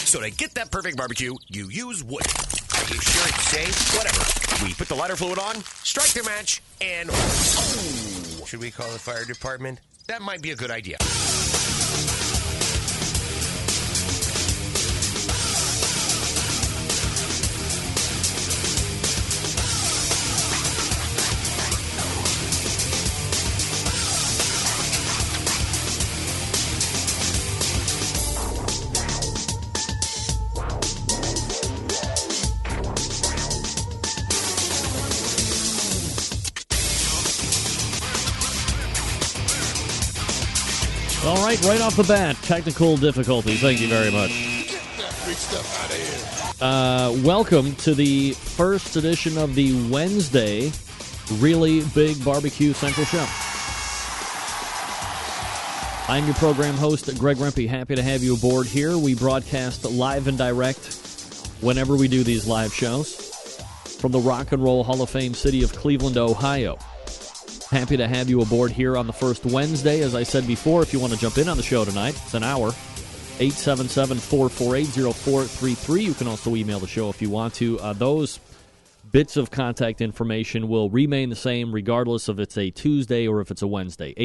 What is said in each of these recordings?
So to get that perfect barbecue, you use wood. Are you sure it's safe? Whatever. We put the lighter fluid on, strike the match, and... Oh, should we call the fire department? That might be a good idea. All right off the bat, technical difficulties. Thank you very much. Get that free stuff out of here. Welcome to the first edition of the Wednesday Really Big Barbecue Central Show. I'm your program host, Greg Rempe. Happy to have you aboard here. We broadcast live and direct whenever we do these live shows from the Rock and Roll Hall of Fame city of Cleveland, Ohio. Happy to have you aboard here on the first Wednesday. As I said before, if you want to jump in on the show tonight, it's an hour. 877-448-0433. You can also email the show if you want to. Those bits of contact information will remain the same regardless if it's a Tuesday or if it's a Wednesday.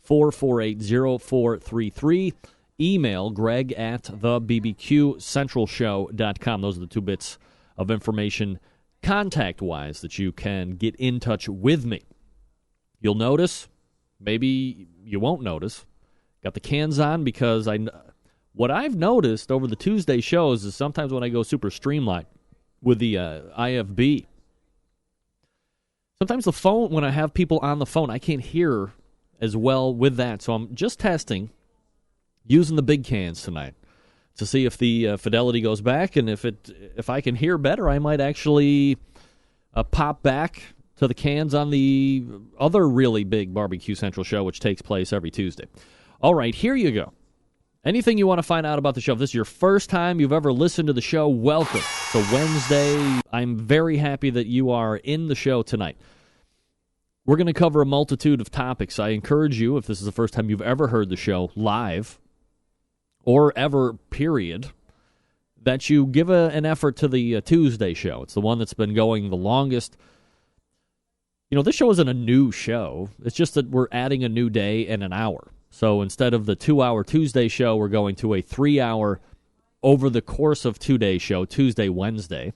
877-448-0433. Email Greg at thebbqcentralshow.com. Those are the two bits of information contact-wise that you can get in touch with me. You'll notice, maybe you won't notice, got the cans on because what I've noticed over the Tuesday shows is sometimes when I go super streamlined with the IFB, sometimes the phone, when I have people on the phone, I can't hear as well with that. So I'm just testing using the big cans tonight to see if the fidelity goes back, and if I can hear better, I might actually pop back to the cans on the other really big Barbecue Central show, which takes place every Tuesday. All right, here you go. Anything you want to find out about the show, if this is your first time you've ever listened to the show, welcome. It's a Wednesday. I'm very happy that you are in the show tonight. We're going to cover a multitude of topics. I encourage you, if this is the first time you've ever heard the show live, or ever, period, that you give an effort to the Tuesday show. It's the one that's been going the longest. You know, this show isn't a new show. It's just that we're adding a new day and an hour. So instead of the 2-hour Tuesday show, we're going to a 3-hour over the course of 2-day show, Tuesday, Wednesday.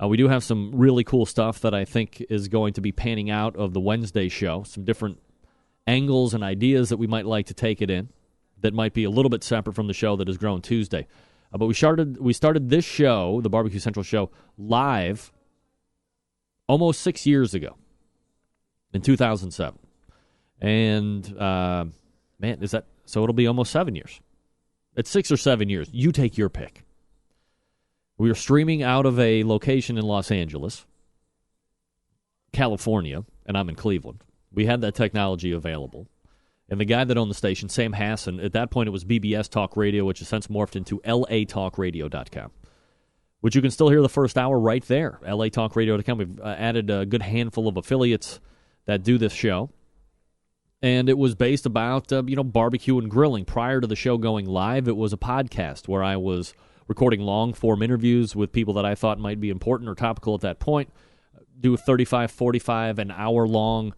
We do have some really cool stuff that I think is going to be panning out of the Wednesday show, some different angles and ideas that we might like to take it in that might be a little bit separate from the show that has grown Tuesday. But we started this show, the Barbecue Central show, live almost 6 years ago in 2007. And, man, is that, so it'll be almost 7 years. It's 6 or 7 years. You take your pick. We are streaming out of a location in Los Angeles, California, and I'm in Cleveland. We had that technology available. And the guy that owned the station, Sam Hassan, at that point it was BBS Talk Radio, which has since morphed into latalkradio.com, which you can still hear the first hour right there, latalkradio.com. We've added a good handful of affiliates that do this show. And it was based about, barbecue and grilling. Prior to the show going live, it was a podcast where I was recording long-form interviews with people that I thought might be important or topical at that point, do a 35, 45, an hour-long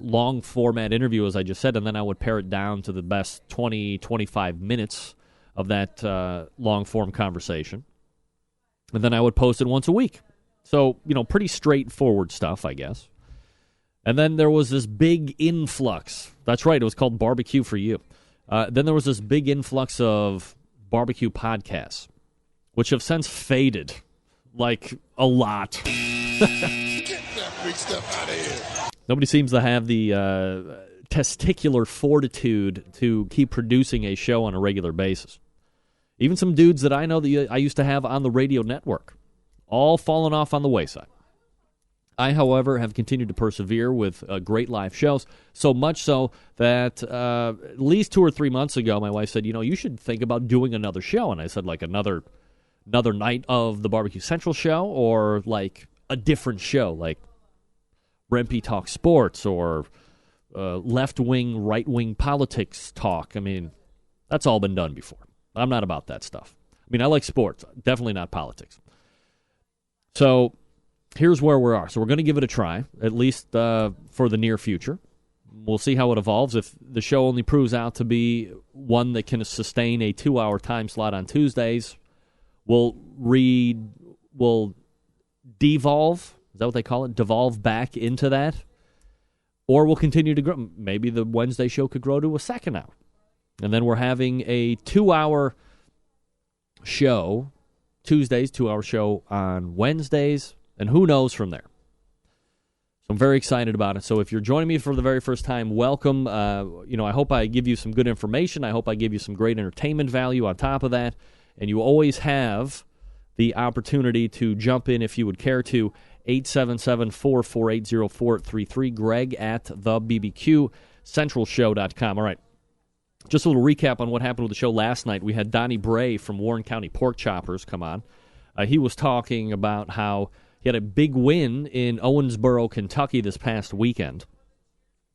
long-format interview, as I just said, and then I would pare it down to the best 20, 25 minutes of that long-form conversation. And then I would post it once a week. So, pretty straightforward stuff, I guess. And then there was this big influx. That's right, it was called Barbecue for You. Then there was this big influx of barbecue podcasts, which have since faded, like, a lot. Get that free stuff out of here. Nobody seems to have the testicular fortitude to keep producing a show on a regular basis. Even some dudes that I know that I used to have on the radio network, all fallen off on the wayside. I, however, have continued to persevere with great live shows, so much so that at least 2 or 3 months ago, my wife said, you should think about doing another show. And I said, like, another night of the Barbecue Central show, or, like, a different show, like Rempe Talk Sports, or left-wing, right-wing politics talk. I mean, that's all been done before. I'm not about that stuff. I mean, I like sports, definitely not politics. So here's where we are. So we're going to give it a try, at least for the near future. We'll see how it evolves. If the show only proves out to be one that can sustain a 2-hour time slot on Tuesdays, we'll devolve. Is that what they call it? Devolve back into that? Or we'll continue to grow. Maybe the Wednesday show could grow to a second hour. And then we're having a 2-hour show, Tuesdays, 2-hour show on Wednesdays, and who knows from there. So I'm very excited about it. So if you're joining me for the very first time, welcome. I hope I give you some good information. I hope I give you some great entertainment value on top of that. And you always have the opportunity to jump in if you would care to. 877-448-0433, Greg at thebbqcentralshow.com. All right. Just a little recap on what happened with the show last night. We had Donnie Bray from Warren County Pork Choppers come on. He was talking about how he had a big win in Owensboro, Kentucky this past weekend,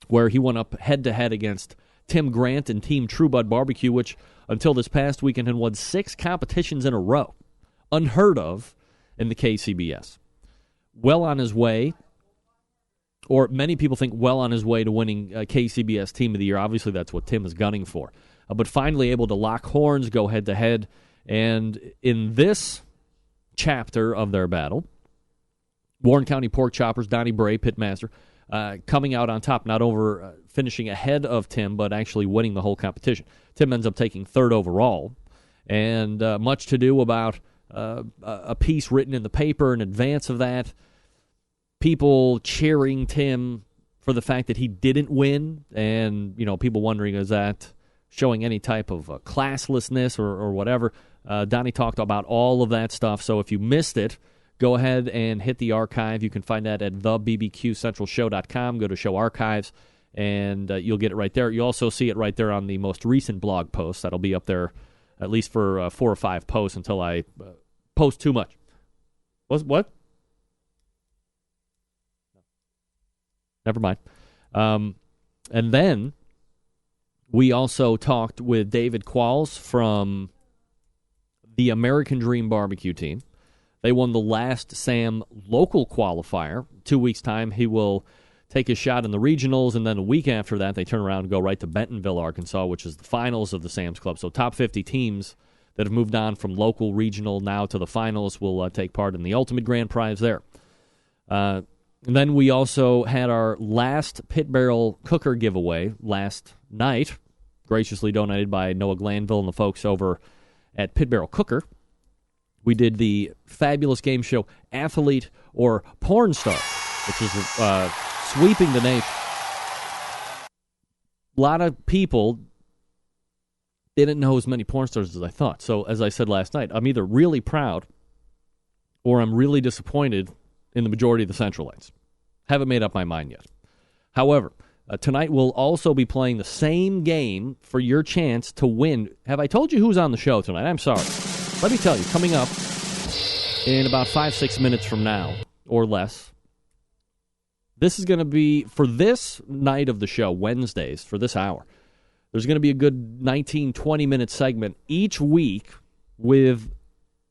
where he went up head-to-head against Tim Grant and Team True Bud Barbecue, which until this past weekend had won 6 competitions in a row. Unheard of in the KCBS. Well on his way, or many people think well on his way to winning KCBS Team of the Year. Obviously, that's what Tim is gunning for. But finally able to lock horns, go head-to-head. And in this chapter of their battle, Warren County Pork Choppers, Donnie Bray, pitmaster, coming out on top, not over finishing ahead of Tim, but actually winning the whole competition. Tim ends up taking 3rd overall, and much to do about a piece written in the paper in advance of that. People cheering Tim for the fact that he didn't win, and people wondering, is that showing any type of classlessness or whatever? Donnie talked about all of that stuff, so if you missed it, go ahead and hit the archive. You can find that at thebbqcentralshow.com. Go to show archives, and you'll get it right there. You'll also see it right there on the most recent blog post. That'll be up there at least for 4 or 5 posts until I post too much. What? Never mind. And then we also talked with David Qualls from the American Dream Barbecue team. They won the last SAM local qualifier. 2 weeks' time, he will take a shot in the regionals, and then a week after that, they turn around and go right to Bentonville, Arkansas, which is the finals of the Sam's Club. So top 50 teams that have moved on from local, regional, now to the finals will take part in the ultimate grand prize there. And then we also had our last Pit Barrel Cooker giveaway last night, graciously donated by Noah Glanville and the folks over at Pit Barrel Cooker. We did the fabulous game show Athlete or Porn Star, which is sweeping the nation. A lot of people didn't know as many porn stars as I thought. So, as I said last night, I'm either really proud or I'm really disappointed in the majority of the Centralites. Haven't made up my mind yet. However, tonight we'll also be playing the same game for your chance to win. Have I told you who's on the show tonight? I'm sorry. Let me tell you, coming up in about 5-6 minutes from now, or less, this is going to be, for this night of the show, Wednesdays, for this hour, there's going to be a good 19-20 minute segment each week with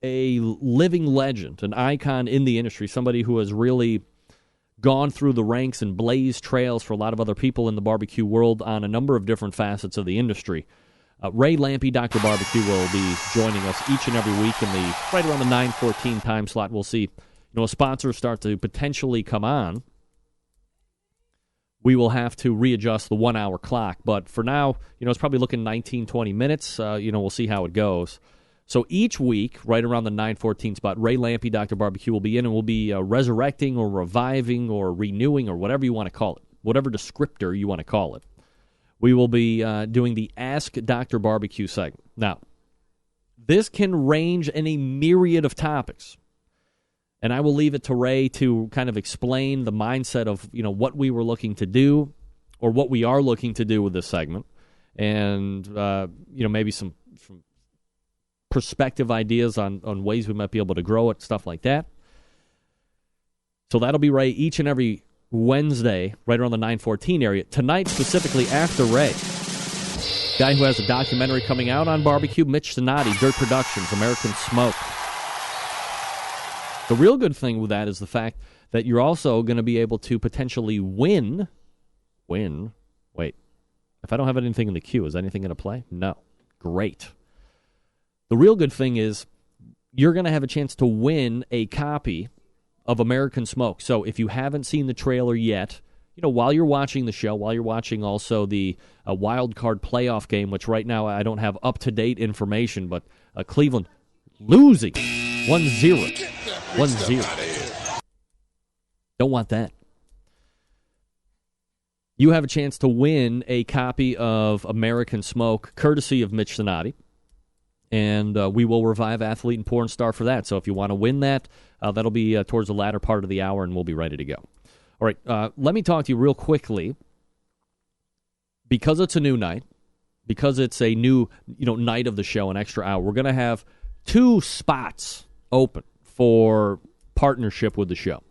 a living legend, an icon in the industry, somebody who has really gone through the ranks and blazed trails for a lot of other people in the barbecue world on a number of different facets of the industry. Ray Lampe, Dr. Barbecue, will be joining us each and every week in the right around the 9:14 time slot. We'll see, sponsors start to potentially come on. We will have to readjust the 1 hour clock, but for now, it's probably looking 19-20 minutes. We'll see how it goes. So each week, right around the 9:14 spot, Ray Lampe, Dr. Barbecue, will be in, and we'll be resurrecting or reviving or renewing or whatever you want to call it, whatever descriptor you want to call it. We will be doing the Ask Dr. Barbecue segment. Now, this can range in a myriad of topics, and I will leave it to Ray to kind of explain the mindset of what we were looking to do or what we are looking to do with this segment, and maybe some perspective ideas on ways we might be able to grow it, stuff like that. So that'll be Ray each and every Wednesday, right around the 9:14 area. Tonight, specifically after Ray, Guy who has a documentary coming out on barbecue, Mitch Sonati, Dirt Productions, American Smoke. The real good thing with that is the fact that you're also going to be able to potentially win. Wait, if I don't have anything in the queue, is anything going to play? No. Great. The real good thing is you're going to have a chance to win a copy of American Smoke. So if you haven't seen the trailer yet, while you're watching the show, while you're watching also the wild card playoff game, which right now I don't have up-to-date information, but Cleveland losing 1-0. 1-0. Don't want that. You have a chance to win a copy of American Smoke, courtesy of Mitch Sonati. And we will revive Athlete and Porn Star for that. So if you want to win that, that'll be towards the latter part of the hour, and we'll be ready to go. All right, let me talk to you real quickly. Because it's a new night, because it's a new night of the show, an extra hour, we're going to have 2 spots open for partnership with the show.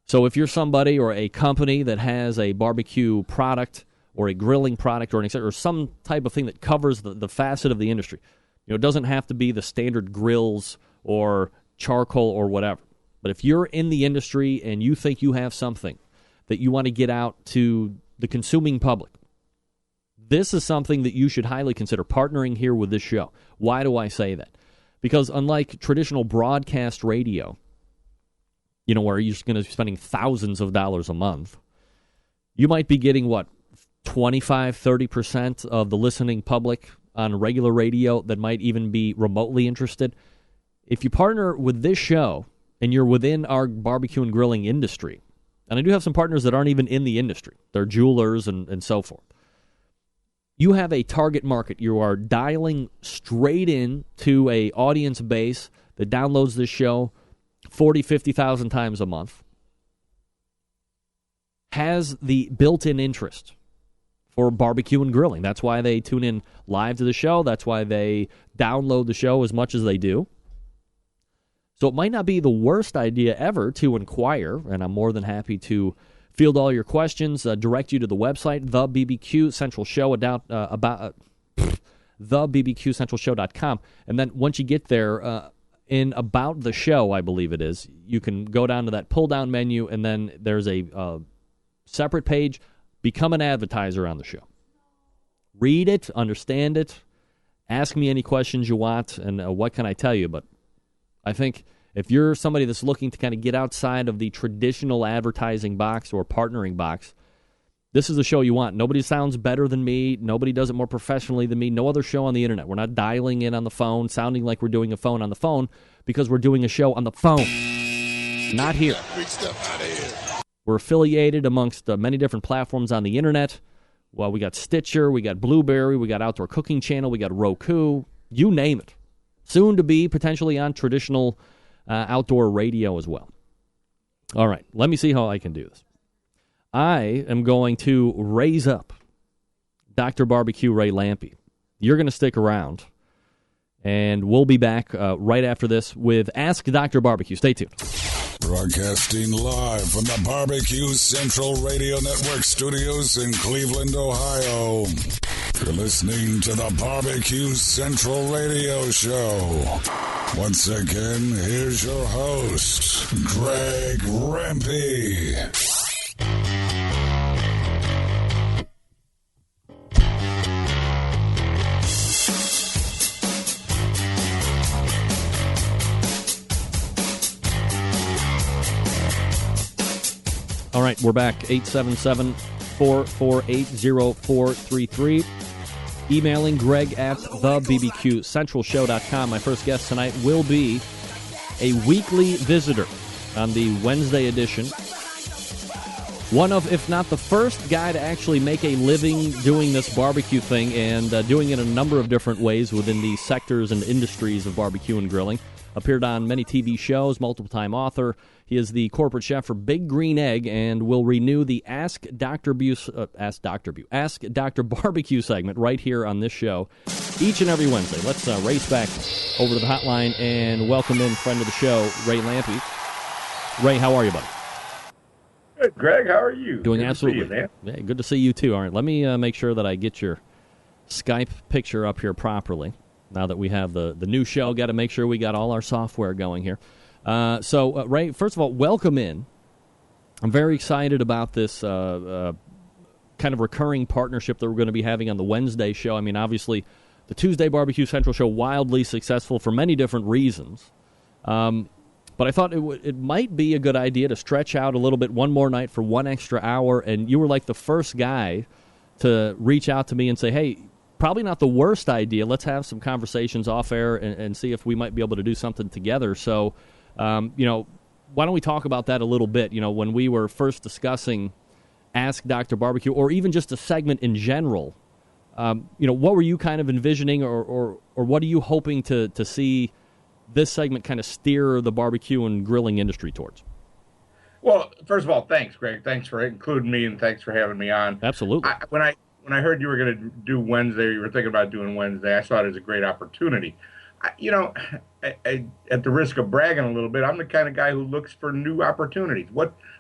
So if you're somebody or a company that has a barbecue product or a grilling product or some type of thing that covers the facet of the industry, it doesn't have to be the standard grills or charcoal or whatever. But if you're in the industry and you think you have something that you want to get out to the consuming public, this is something that you should highly consider partnering here with this show. Why do I say that? Because unlike traditional broadcast radio, where you're going to be spending thousands of dollars a month, you might be getting, 25-30% of the listening public on regular radio that might even be remotely interested. If you partner with this show and you're within our barbecue and grilling industry, and I do have some partners that aren't even in the industry, they're jewelers and so forth, you have a target market. You are dialing straight in to a audience base that downloads this show 40, 50,000 times a month, has the built-in interest for barbecue and grilling. That's why they tune in live to the show. That's why they download the show as much as they do. So it might not be the worst idea ever to inquire, and I'm more than happy to field all your questions, direct you to the website, the BBQ Central Show, thebbqcentralshow.com. And then once you get there, in About the Show, I believe it is, you can go down to that pull-down menu, and then there's a separate page, Become an Advertiser on the show. Read it, understand it, ask me any questions you want, and what can I tell you? But I think if you're somebody that's looking to kind of get outside of the traditional advertising box or partnering box, this is the show you want. Nobody sounds better than me. Nobody does it more professionally than me. No other show on the internet. We're not dialing in on the phone, sounding like we're doing a phone on the phone, because we're doing a show on the phone. Not here. Big stuff out of here. We're affiliated amongst many different platforms on the internet. Well, we got Stitcher, we got Blueberry, we got Outdoor Cooking Channel, we got Roku, you name it. Soon to be potentially on traditional outdoor radio as well. All right, let me see how I can do this. I am going to raise up Dr. Barbecue Ray Lampe. You're going to stick around, and we'll be back right after this with Ask Dr. Barbecue. Stay tuned. Broadcasting live from the Barbecue Central Radio Network studios in Cleveland, Ohio. You're listening to the Barbecue Central Radio Show. Once again, here's your host, Greg Rempe. All right, we're back. 877-448-0433. Emailing Greg at thebbqcentralshow.com. My first guest tonight will be a weekly visitor on the Wednesday edition. One of, if not the first guy to actually make a living doing this barbecue thing, and doing it in a number of different ways within the sectors and industries of barbecue and grilling. Appeared on many TV shows, multiple-time author. He is the corporate chef for Big Green Egg, and will renew the Ask Dr. Barbecue segment right here on this show each and every Wednesday. Let's race back over to the hotline and welcome in friend of the show, Ray Lampe. Ray, how are you, buddy? Good, Greg. How are you? Doing good absolutely. To see you, man. Yeah, good to see you too. All right, let me make sure that I get your Skype picture up here properly. Now that we have the new show, got to make sure we got all our software going here. So, Ray, first of all, welcome in. I'm very excited about this kind of recurring partnership that we're going to be having on the Wednesday show. I mean, obviously, the Tuesday Barbecue Central show, wildly successful for many different reasons. But I thought it might be a good idea to stretch out a little bit one more night for one extra hour. And you were like the first guy to reach out to me and say, hey, probably not the worst idea. Let's have some conversations off air and see if we might be able to do something together. So, why don't we talk about that a little bit? When we were first discussing Ask Dr. Barbecue, or even just a segment in general, what were you kind of envisioning, or what are you hoping to see this segment kind of steer the barbecue and grilling industry towards? Well, first of all, thanks, Greg. Thanks for including me, and thanks for having me on. Absolutely. When I heard you were going to do Wednesday, you were thinking about doing Wednesday, I saw it as a great opportunity. At the risk of bragging a little bit, I'm the kind of guy who looks for new opportunities.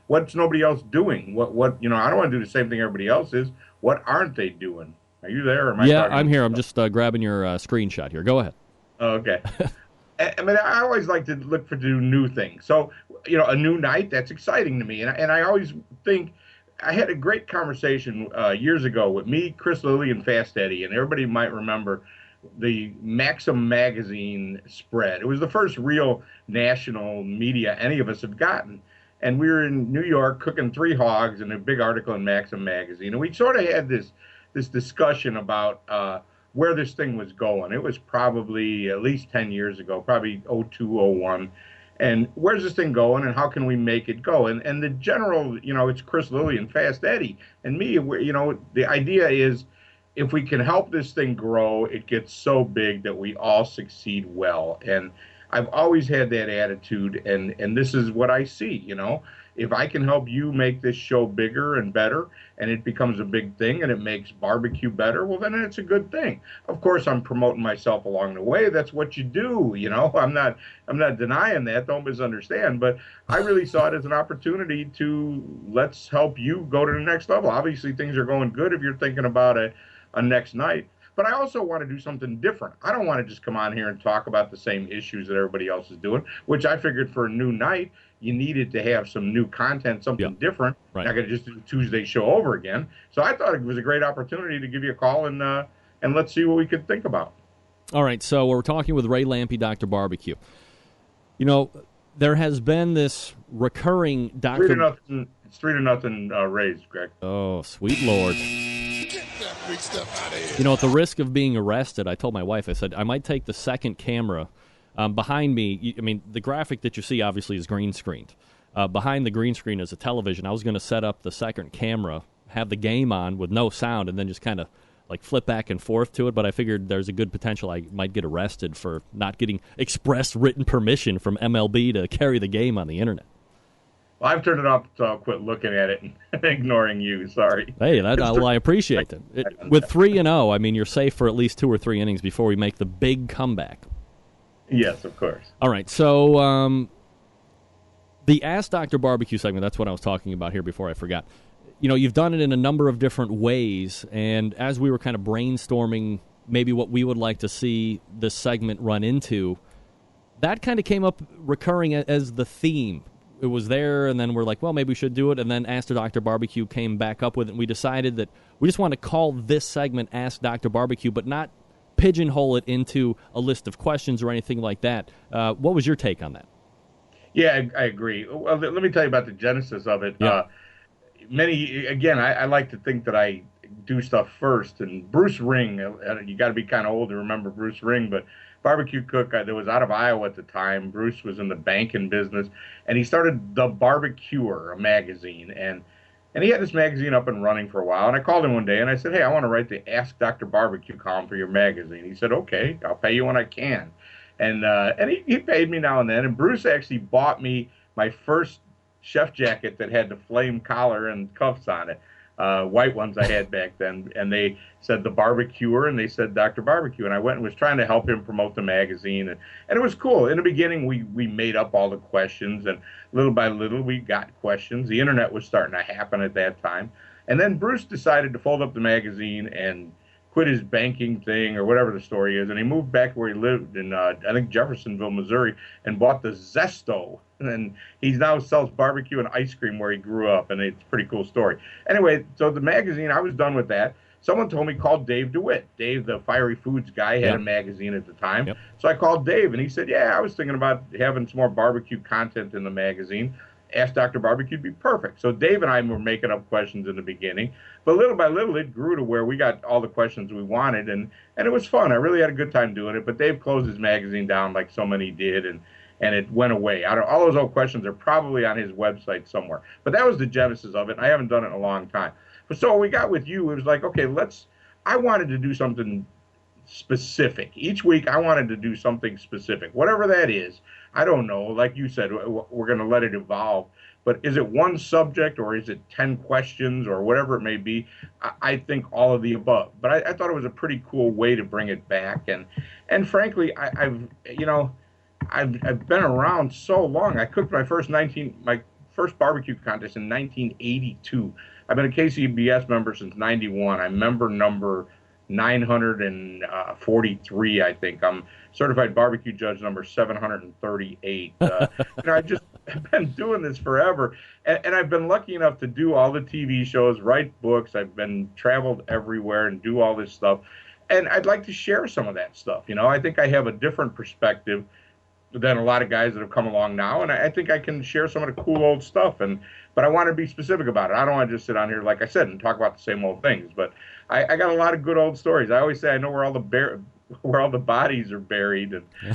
What's nobody else doing? I don't want to do the same thing everybody else is. What aren't they doing? Are you there? Or am I I'm here. I'm just grabbing your screenshot here. Go ahead. Oh, okay. I mean, I always like to look for new things. So, a new night, that's exciting to me. And I always think, I had a great conversation years ago with me, Chris Lilly, and Fast Eddie, and everybody might remember the Maxim magazine spread. It was the first real national media any of us have gotten. And we were in New York cooking 3 hogs in a big article in Maxim magazine. And we sort of had this discussion about where this thing was going. It was probably at least 10 years ago, probably 02, 01. And where's this thing going, and how can we make it go? And the general, it's Chris Lilly and Fast Eddie. And me, the idea is, if we can help this thing grow, it gets so big that we all succeed well. And I've always had that attitude, and this is what I see, If I can help you make this show bigger and better, and it becomes a big thing, and it makes barbecue better, well, then it's a good thing. Of course, I'm promoting myself along the way. That's what you do, I'm not denying that. Don't misunderstand. But I really saw it as an opportunity to let's help you go to the next level. Obviously, things are going good if you're thinking about a next night. But I also want to do something different. I don't want to just come on here and talk about the same issues that everybody else is doing, which I figured for a new night, you needed to have some new content, something different. Right. Not going to just do the Tuesday show over again. So I thought it was a great opportunity to give you a call and let's see what we could think about. All right, so we're talking with Ray Lampe, Dr. Barbecue. There has been this recurring Dr. 3-0, it's 3-0 raised, Greg. Oh, sweet Lord. Get that big stuff out of here. At the risk of being arrested, I told my wife, I said, I might take the second camera behind me. I mean, the graphic that you see obviously is green screened. Behind the green screen is a television. I was going to set up the second camera, have the game on with no sound, and then just kind of like flip back and forth to it. But I figured there's a good potential I might get arrested for not getting express written permission from MLB to carry the game on the internet. Well, I've turned it off, so I'll quit looking at it and ignoring you. Sorry. Hey, I appreciate it. With 3-0, I mean, you're safe for at least 2 or 3 innings before we make the big comeback. Yes, of course. All right, so the Ask Dr. Barbecue segment, that's what I was talking about here before I forgot. You've done it in a number of different ways, and as we were kind of brainstorming maybe what we would like to see this segment run into, that kind of came up recurring as the theme. It was there, and then we're like, well, maybe we should do it, and then Ask Dr. Barbecue came back up with it, and we decided that we just want to call this segment Ask Dr. Barbecue, but not pigeonhole it into a list of questions or anything like that. What was your take on that? Yeah, I agree. Well, let me tell you about the genesis of it. Yeah. I like to think that I do stuff first, and Bruce Ring, you got to be kind of old to remember Bruce Ring, but barbecue cook that was out of Iowa at the time. Bruce was in the banking business, and he started The Barbecuer, a magazine, and he had this magazine up and running for a while. And I called him one day, and I said, hey, I want to write the Ask Dr. Barbecue column for your magazine. He said, okay, I'll pay you when I can. And he paid me now and then. And Bruce actually bought me my first chef jacket that had the flame collar and cuffs on it. White ones I had back then, and they said The Barbecuer, and they said Dr. Barbecue, and I went and was trying to help him promote the magazine, and it was cool. In the beginning, we made up all the questions, and little by little, we got questions. The internet was starting to happen at that time, and then Bruce decided to fold up the magazine and quit his banking thing or whatever the story is, and he moved back where he lived in, I think, Jeffersonville, Missouri, and bought the Zesto. And he now sells barbecue and ice cream where he grew up, and it's a pretty cool story. Anyway, so the magazine, I was done with that. Someone told me, call Dave DeWitt. Dave, the Fiery Foods guy, had a magazine at the time. Yep. So I called Dave, and he said, yeah, I was thinking about having some more barbecue content in the magazine. Ask Dr. Barbecue would be perfect. So Dave and I were making up questions in the beginning, but little by little it grew to where we got all the questions we wanted, and it was fun. I really had a good time doing it, but Dave closed his magazine down like so many did, and it went away. All those old questions are probably on his website somewhere, but that was the genesis of it, and I haven't done it in a long time. But so when we got with you, it was like, okay, I wanted to do something specific. Each week I wanted to do something specific, whatever that is. I don't know. Like you said, we're going to let it evolve. But is it one subject, or is it 10 questions, or whatever it may be? I think all of the above. But I thought it was a pretty cool way to bring it back. And frankly, I've been around so long. I cooked my first barbecue contest in 1982. I've been a KCBS member since 91. I'm member number 943, I think. I'm certified barbecue judge number 738. I've just been doing this forever, and I've been lucky enough to do all the TV shows, write books. I've been traveled everywhere and do all this stuff, and I'd like to share some of that stuff. I think I have a different perspective than a lot of guys that have come along now, and I think I can share some of the cool old stuff. But I want to be specific about it. I don't want to just sit on here, like I said, and talk about the same old things. But I got a lot of good old stories. I always say I know where all the bodies are buried,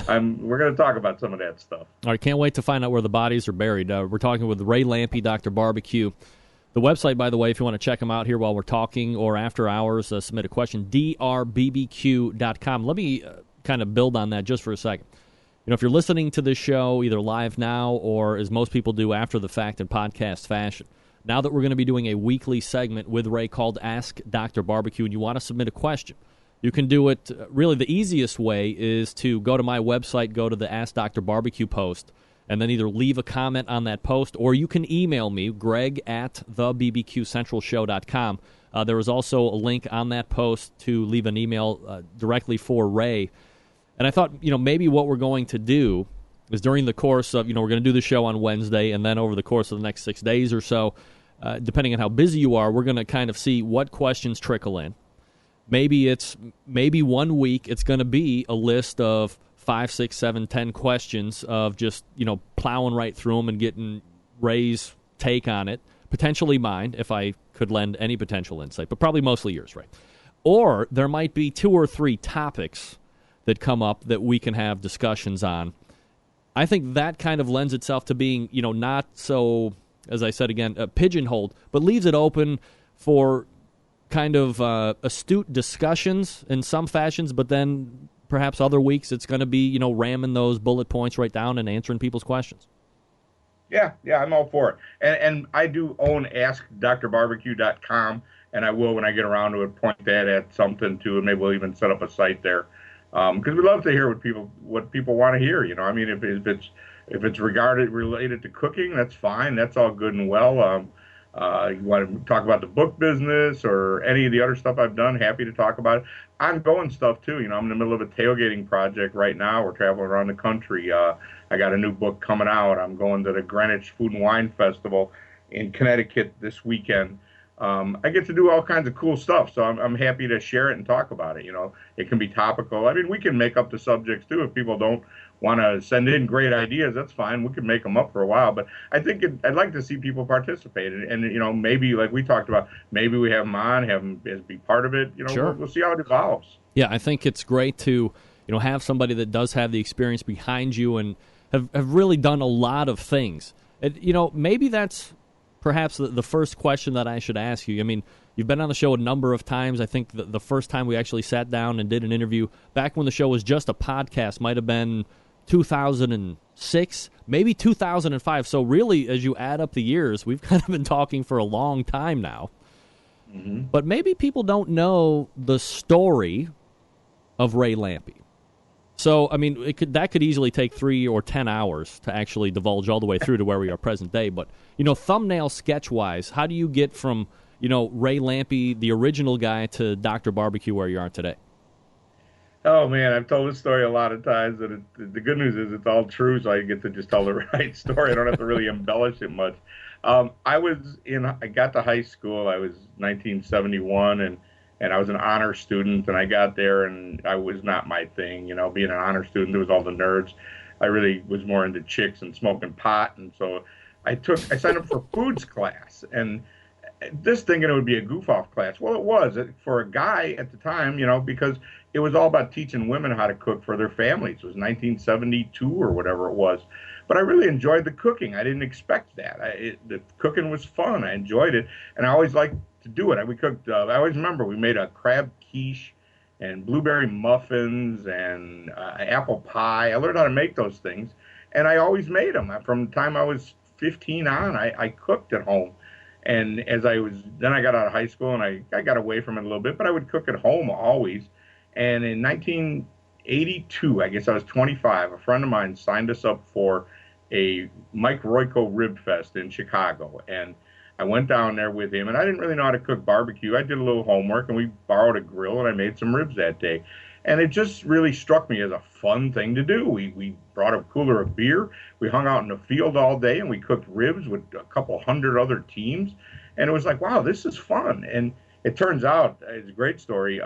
and we're going to talk about some of that stuff. All right, can't wait to find out where the bodies are buried. We're talking with Ray Lampe, Dr. Barbecue. The website, by the way, if you want to check them out here while we're talking or after hours, submit a question, drbbq.com. Let me kind of build on that just for a second. If you're listening to this show either live now or, as most people do, after the fact in podcast fashion, now that we're going to be doing a weekly segment with Ray called Ask Dr. Barbecue, and you want to submit a question, you can do it. Really, the easiest way is to go to my website, go to the Ask Dr. Barbecue post, and then either leave a comment on that post, or you can email me, greg@thebbqcentralshow.com. There is also a link on that post to leave an email directly for Ray. And I thought, maybe what we're going to do is during the course of, we're going to do the show on Wednesday, and then over the course of the next 6 days or so, depending on how busy you are, we're going to kind of see what questions trickle in. Maybe 1 week it's going to be a list of 5, 6, 7, 10 questions of just, plowing right through them and getting Ray's take on it, potentially mine, if I could lend any potential insight, but probably mostly yours, Ray. Or there might be 2 or 3 topics that come up that we can have discussions on. I think that kind of lends itself to being, not so, as I said again, pigeonholed, but leaves it open for kind of astute discussions in some fashions, but then perhaps other weeks it's going to be, ramming those bullet points right down and answering people's questions. Yeah, I'm all for it. And I do own AskDrBarbecue.com, and I will, when I get around to it, point that at something too, and maybe we'll even set up a site there. Because we love to hear what people want to hear. I mean, if it's related to cooking, that's fine. That's all good and well. You want to talk about the book business or any of the other stuff I've done, happy to talk about it. Ongoing stuff too. I'm in the middle of a tailgating project right now. We're traveling around the country. I got a new book coming out. I'm going to the Greenwich Food and Wine Festival in Connecticut this weekend. I get to do all kinds of cool stuff, so I'm happy to share it and talk about it. It can be topical. I mean, we can make up the subjects too. If people don't want to send in great ideas, that's fine. We can make them up for a while. But I think I'd like to see people participate, and maybe like we talked about, maybe we have them on, have them be part of it. Sure. We'll see how it evolves. Yeah, I think it's great to have somebody that does have the experience behind you and have really done a lot of things. And, maybe that's perhaps the first question that I should ask you. I mean, you've been on the show a number of times. I think the first time we actually sat down and did an interview, back when the show was just a podcast, might have been 2006, maybe 2005. So really, as you add up the years, we've kind of been talking for a long time now. Mm-hmm. But maybe people don't know the story of Ray Lampe. So, I mean, that could easily take 3 or 10 hours to actually divulge all the way through to where we are present day. But, thumbnail sketch-wise, how do you get from, Ray Lampe, the original guy, to Dr. Barbecue, where you are today? Oh man, I've told this story a lot of times, and the good news is it's all true, so I get to just tell the right story. I don't have to really embellish it much. I got to high school. I was 1971, and I was an honor student, and I got there, and I was not my thing. Being an honor student, there was all the nerds. I really was more into chicks and smoking pot, and so I signed up for foods class, and this thinking it would be a goof off class. Well, it was for a guy at the time, because it was all about teaching women how to cook for their families. It was 1972 or whatever it was. But I really enjoyed the cooking. I didn't expect that. The cooking was fun. I enjoyed it, and I always liked to do it. We cooked. I always remember we made a crab quiche and blueberry muffins and apple pie. I learned how to make those things, and I always made them. From the time I was 15 on, I cooked at home. And then I got out of high school, and I got away from it a little bit, but I would cook at home always. And in 1982, I guess I was 25, a friend of mine signed us up for a Mike Royko Rib Fest in Chicago. And I went down there with him, and I didn't really know how to cook barbecue. I did a little homework, and we borrowed a grill, and I made some ribs that day. And it just really struck me as a fun thing to do. We brought a cooler of beer. We hung out in the field all day, and we cooked ribs with a couple hundred other teams. And it was like, wow, this is fun. And it turns out, it's a great story,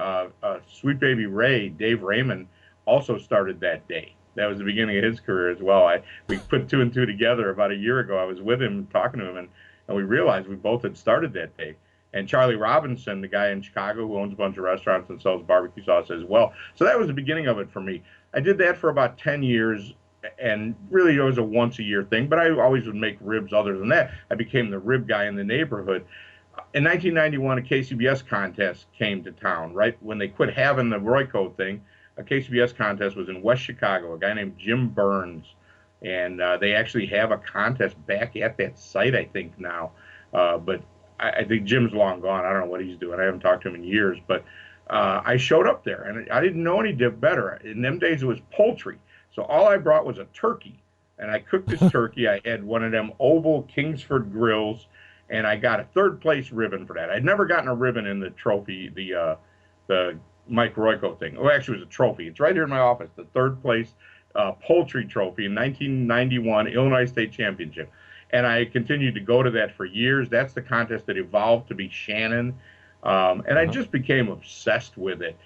Sweet Baby Ray, Dave Raymond, also started that day. That was the beginning of his career as well. We put two and two together about a year ago. I was with him, talking to him, and we realized we both had started that day. And Charlie Robinson, the guy in Chicago who owns a bunch of restaurants and sells barbecue sauce as well. So that was the beginning of it for me. I did that for about 10 years, and really it was a once-a-year thing, but I always would make ribs other than that. I became the rib guy in the neighborhood. In 1991, a KCBS contest came to town, right when they quit having the Royko thing. A KCBS contest was in West Chicago, a guy named Jim Burns, and they actually have a contest back at that site, I think, now. But I think Jim's long gone. I don't know what he's doing. I haven't talked to him in years. But I showed up there, and I didn't know any better. In them days, it was poultry. So all I brought was a turkey, and I cooked this turkey. I had one of them oval Kingsford grills, and I got a third-place ribbon for that. I'd never gotten a ribbon in the trophy, the Mike Royko thing. Oh, actually, it was a trophy. It's right here in my office, the third-place poultry trophy in 1991 Illinois State Championship. And I continued to go to that for years. That's the contest that evolved to be Shannon. And I just became obsessed with it.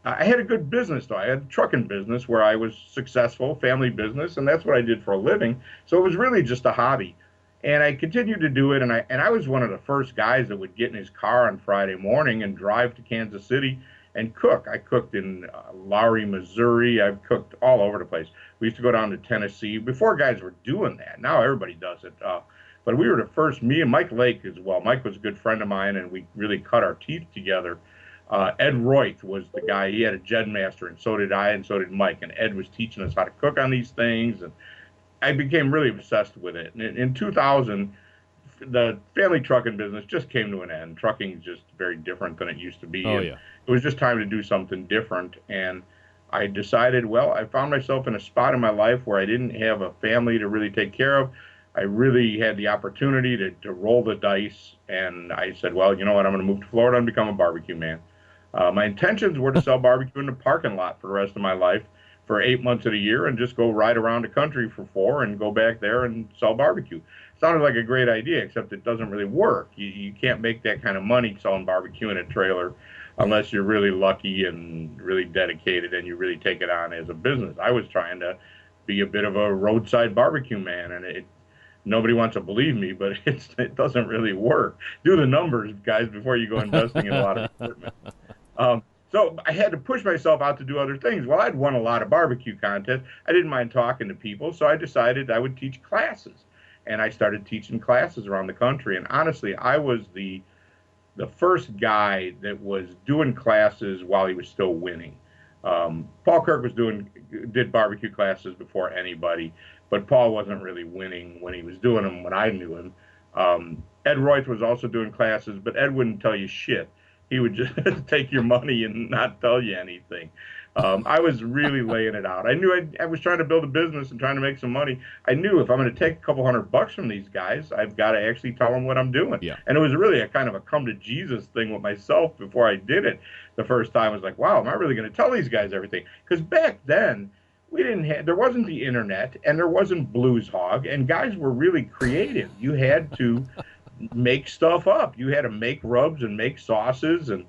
I had a good business, though. I had a trucking business where I was successful, family business, and that's what I did for a living. So it was really just a hobby. And I continued to do it, and I was one of the first guys that would get in his car on Friday morning and drive to Kansas City and cook. I cooked in Lowry, Missouri. I've cooked all over the place. We used to go down to Tennessee before guys were doing that. Now everybody does it. But we were the first, me and Mike Lake as well. Mike was a good friend of mine, and we really cut our teeth together. Ed Royth was the guy. He had a Jed Master, and so did I, and so did Mike. And Ed was teaching us how to cook on these things, and I became really obsessed with it. And in 2000, the family trucking business just came to an end. Trucking is just very different than it used to be. Oh, yeah. It was just time to do something different. And I decided, I found myself in a spot in my life where I didn't have a family to really take care of. I really had the opportunity to roll the dice. And I said, you know what? I'm going to move to Florida and become a barbecue man. My intentions were to sell barbecue in the parking lot for the rest of my life for 8 months of the year and just go ride around the country for 4 and go back there and sell barbecue. Sounded like a great idea, except it doesn't really work. You can't make that kind of money selling barbecue in a trailer unless you're really lucky and really dedicated and you really take it on as a business. I was trying to be a bit of a roadside barbecue man, and nobody wants to believe me, but it doesn't really work. Do the numbers, guys, before you go investing in a lot of equipment. So I had to push myself out to do other things. Well, I'd won a lot of barbecue contests. I didn't mind talking to people, so I decided I would teach classes. And I started teaching classes around the country. And honestly, I was the first guy that was doing classes while he was still winning. Paul Kirk did barbecue classes before anybody, but Paul wasn't really winning when he was doing them when I knew him. Ed Royth was also doing classes, but Ed wouldn't tell you shit. He would just take your money and not tell you anything. I was really laying it out. I knew I was trying to build a business and trying to make some money. I knew if I'm going to take a couple $100 from these guys, I've got to actually tell them what I'm doing. Yeah. And it was really a kind of a come to Jesus thing with myself before I did it. The first time I was like, wow, am I really going to tell these guys everything? Because back then, there wasn't the internet and there wasn't Blues Hog, and guys were really creative. You had to make stuff up. You had to make rubs and make sauces and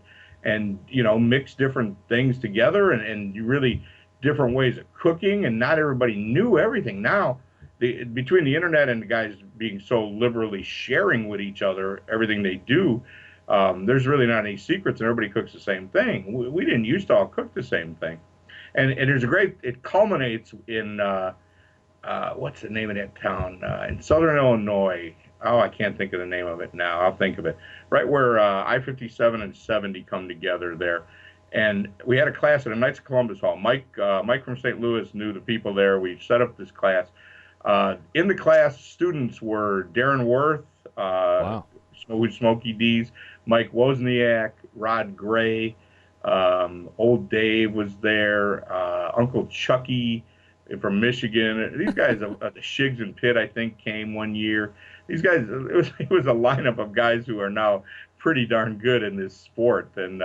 mix different things together and you really different ways of cooking, and not everybody knew everything. Now, between the internet and the guys being so liberally sharing with each other everything they do, there's really not any secrets, and everybody cooks the same thing. We didn't used to all cook the same thing. And it culminates in, what's the name of that town? In southern Illinois. Oh, I can't think of the name of it now. I'll think of it. Right where I-57 and 70 come together there. And we had a class at the Knights of Columbus Hall. Mike from St. Louis knew the people there. We set up this class. In the class, students were Darren Worth, wow. Smokey D's, Mike Wozniak, Rod Gray, Old Dave was there, Uncle Chucky from Michigan. These guys, the Shigs and Pitt, I think, came one year. These guys, it was a lineup of guys who are now pretty darn good in this sport, and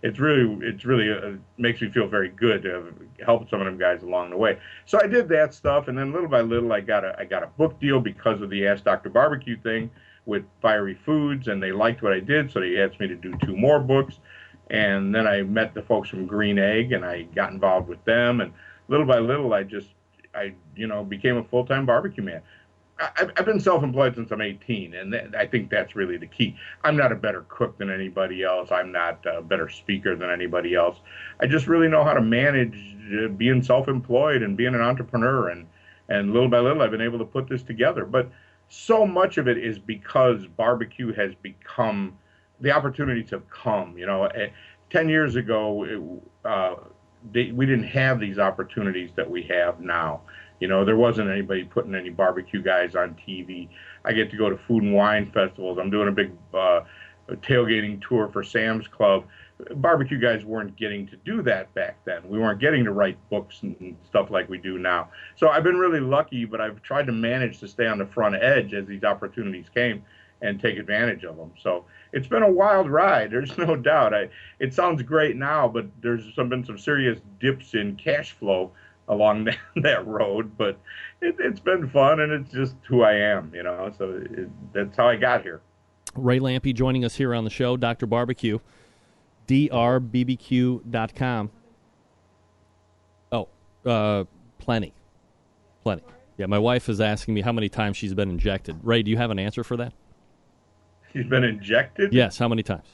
it's really makes me feel very good to have helped some of them guys along the way. So I did that stuff, and then little by little, I got a book deal because of the Ask Dr. Barbecue thing with Fiery Foods, and they liked what I did, so they asked me to do 2 more books. And then I met the folks from Green Egg, and I got involved with them. And little by little, I became a full-time barbecue man. I've been self-employed since I'm 18, and I think that's really the key. I'm not a better cook than anybody else. I'm not a better speaker than anybody else. I just really know how to manage being self-employed and being an entrepreneur. And little by little, I've been able to put this together. But so much of it is because barbecue has become, the opportunities have come. 10 years ago, we didn't have these opportunities that we have now. There wasn't anybody putting any barbecue guys on TV. I get to go to food and wine festivals. I'm doing a big tailgating tour for Sam's Club. Barbecue guys weren't getting to do that back then. We weren't getting to write books and stuff like we do now. So I've been really lucky, but I've tried to manage to stay on the front edge as these opportunities came and take advantage of them. So it's been a wild ride. There's no doubt. It sounds great now, but there's been some serious dips in cash flow along that road. But it's been fun, and it's just who I am, So that's how I got here. Ray Lampe joining us here on the show, Dr. Barbecue, drbbq.com. Oh, plenty. Yeah, my wife is asking me how many times she's been injected. Ray, do you have an answer for that? She's been injected? Yes, how many times?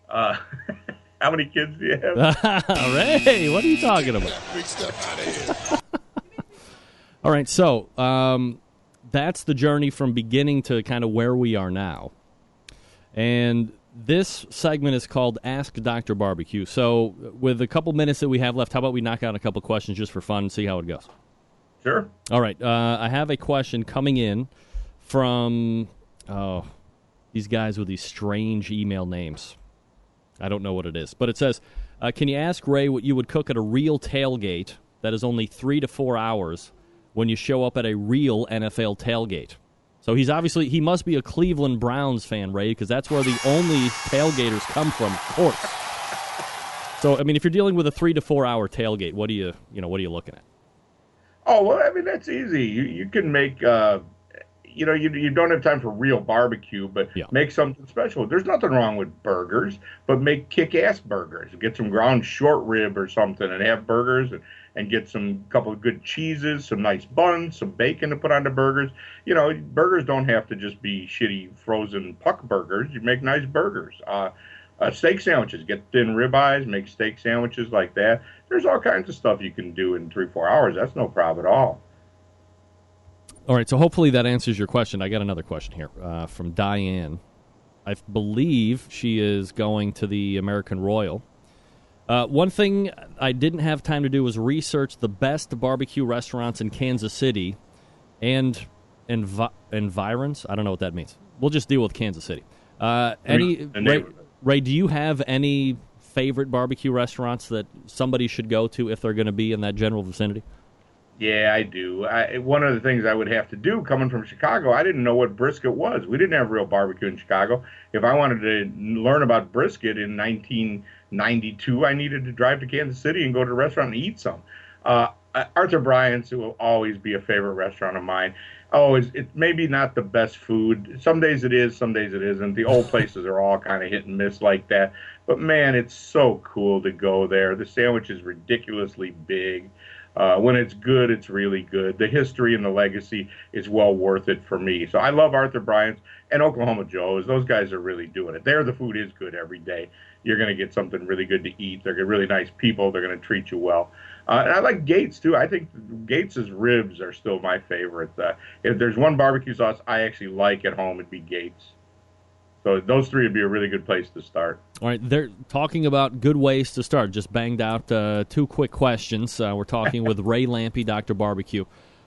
How many kids do you have? Ray, what are you talking about? Big stuff out of here. All right, so that's the journey from beginning to kind of where we are now. And this segment is called Ask Dr. Barbecue. So with a couple minutes that we have left, how about we knock out a couple questions just for fun and see how it goes? Sure. All right, I have a question coming in from these guys with these strange email names. I don't know what it is, but it says, can you ask Ray what you would cook at a real tailgate that is only 3 to 4 hours when you show up at a real NFL tailgate? So he must be a Cleveland Browns fan, Ray, because that's where the only tailgaters come from, of course. So, I mean, if you're dealing with a 3 to 4 hour tailgate, what are you looking at? Oh, well, I mean, that's easy. You can make, you don't have time for real barbecue, but make something special. There's nothing wrong with burgers, but make kick-ass burgers. Get some ground short rib or something and have burgers and get some couple of good cheeses, some nice buns, some bacon to put on the burgers. Burgers don't have to just be shitty frozen puck burgers. You make nice burgers. Steak sandwiches, get thin ribeyes, make steak sandwiches like that. There's all kinds of stuff you can do in 3-4 hours. That's no problem at all. All right, so hopefully that answers your question. I got another question here from Diane. I believe she is going to the American Royal. One thing I didn't have time to do was research the best barbecue restaurants in Kansas City and environs. I don't know what that means. We'll just deal with Kansas City. Ray, do you have any favorite barbecue restaurants that somebody should go to if they're going to be in that general vicinity? Yeah, I do. One of the things I would have to do coming from Chicago, I didn't know what brisket was. We didn't have real barbecue in Chicago. If I wanted to learn about brisket in 1992, I needed to drive to Kansas City and go to a restaurant and eat some. Arthur Bryant's will always be a favorite restaurant of mine. It's maybe not the best food. Some days it is, some days it isn't. The old places are all kind of hit and miss like that. But, man, it's so cool to go there. The sandwich is ridiculously big. When it's good, it's really good. The history and the legacy is well worth it for me. So I love Arthur Bryant's and Oklahoma Joe's. Those guys are really doing it. There, the food is good every day. You're going to get something really good to eat. They're really nice people. They're going to treat you well. And I like Gates, too. I think Gates' ribs are still my favorite. If there's one barbecue sauce I actually like at home, it'd be Gates. So those three would be a really good place to start. All right, they're talking about good ways to start. Just banged out 2 quick questions. We're talking with Ray Lampe, Dr. Barbecue.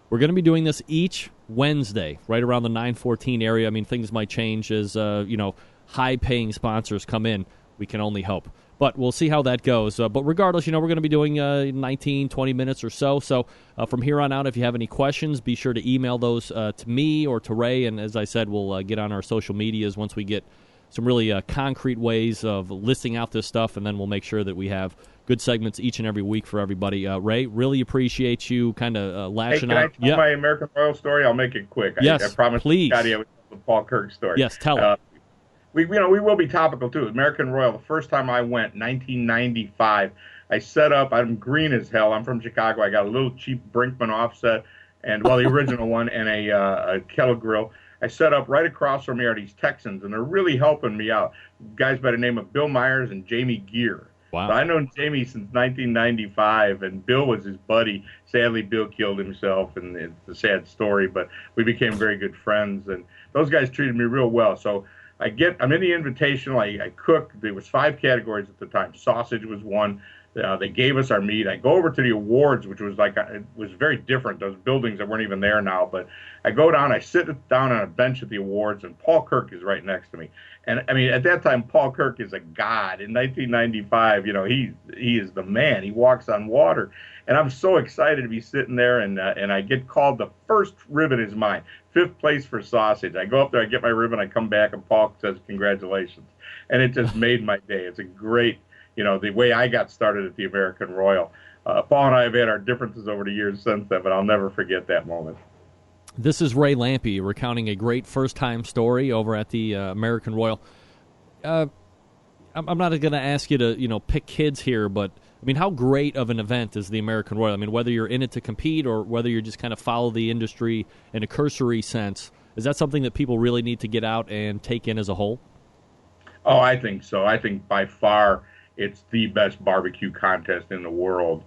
We're going to be doing this each Wednesday, right around the 9:14 area. I mean, things might change as high-paying sponsors come in. We can only hope. But we'll see how that goes. But regardless, we're going to be doing 19, 20 minutes or so. So from here on out, if you have any questions, be sure to email those to me or to Ray. And as I said, we'll get on our social medias once we get some really concrete ways of listing out this stuff. And then we'll make sure that we have good segments each and every week for everybody. Ray, really appreciate you kind of latching on. Can I tell my American Royal story? I'll make it quick. Yes, I promise please. Scotty I would tell the Paul Kirk story. Yes, tell it. We will be topical too. American Royal. The first time I went, 1995, I set up. I'm green as hell. I'm from Chicago. I got a little cheap Brinkman offset, and the original one, and a kettle grill. I set up right across from me are these Texans, and they're really helping me out. Guys by the name of Bill Myers and Jamie Geer. Wow. So I've known Jamie since 1995, and Bill was his buddy. Sadly, Bill killed himself, and it's a sad story, but we became very good friends, and those guys treated me real well. So I'm in the Invitational. I cook. There was 5 categories at the time. Sausage was one. They gave us our meat. I go over to the awards, which was it was very different. Those buildings that weren't even there now. But I go down. I sit down on a bench at the awards, and Paul Kirk is right next to me. And I mean, at that time, Paul Kirk is a god. In 1995, he is the man. He walks on water. And I'm so excited to be sitting there, and I get called. The first ribbon is mine, 5th place for sausage. I go up there, I get my ribbon, I come back, and Paul says, "Congratulations." And it just made my day. It's a great, the way I got started at the American Royal. Paul and I have had our differences over the years since then, but I'll never forget that moment. This is Ray Lampe recounting a great first-time story over at the American Royal. I'm not going to ask you to, pick kids here, but I mean, how great of an event is the American Royal? I mean, whether you're in it to compete or whether you're just kind of follow the industry in a cursory sense, is that something that people really need to get out and take in as a whole? Oh, I think so. I think by far it's the best barbecue contest in the world.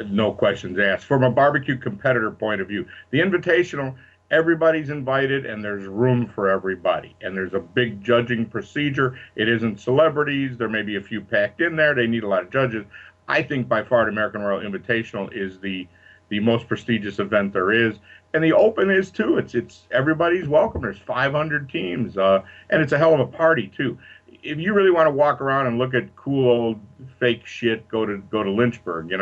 No questions asked. From a barbecue competitor point of view, the Invitational, everybody's invited, and there's room for everybody. And there's a big judging procedure. It isn't celebrities. There may be a few packed in there. They need a lot of judges. I think by far the American Royal Invitational is the most prestigious event there is. And the Open is too. It's everybody's welcome. There's 500 teams, and it's a hell of a party too. If you really want to walk around and look at cool old fake shit, go to Lynchburg.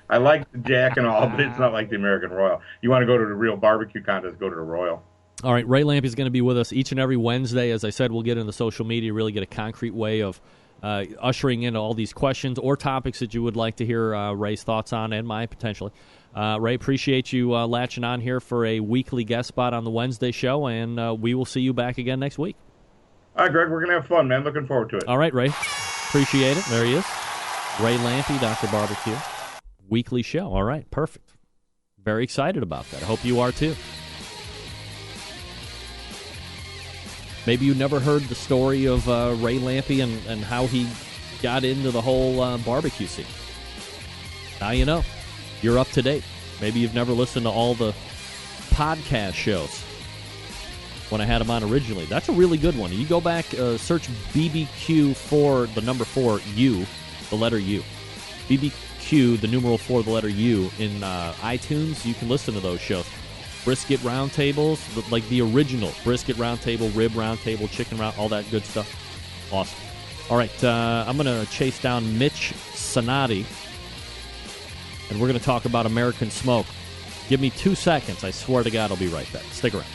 I like the Jack and all, but it's not like the American Royal. You want to go to the real barbecue contest, go to the Royal. All right, Ray Lampe is going to be with us each and every Wednesday. As I said, we'll get into social media, really get a concrete way of ushering in all these questions or topics that you would like to hear Ray's thoughts on and mine potentially. Ray, appreciate you latching on here for a weekly guest spot on the Wednesday show, and we will see you back again next week. All right, Greg, we're going to have fun, man. Looking forward to it. All right, Ray. Appreciate it. There he is. Ray Lampe, Dr. Barbecue. Weekly show. All right, perfect. Very excited about that. I hope you are too. Maybe you never heard the story of Ray Lampe and how he got into the whole barbecue scene. Now you know. You're up to date. Maybe you've never listened to all the podcast shows when I had him on originally. That's a really good one. You go back, search BBQ for the number 4, U, the letter U. BBQ, the numeral 4, the letter U, in iTunes. You can listen to those shows. Brisket Roundtables, like the original Brisket Roundtable, Rib Roundtable, Chicken Round, all that good stuff. Awesome. All right, I'm going to chase down Mitch Sonati, and we're going to talk about American Smoke. Give me 2 seconds. I swear to God I'll be right back. Stick around.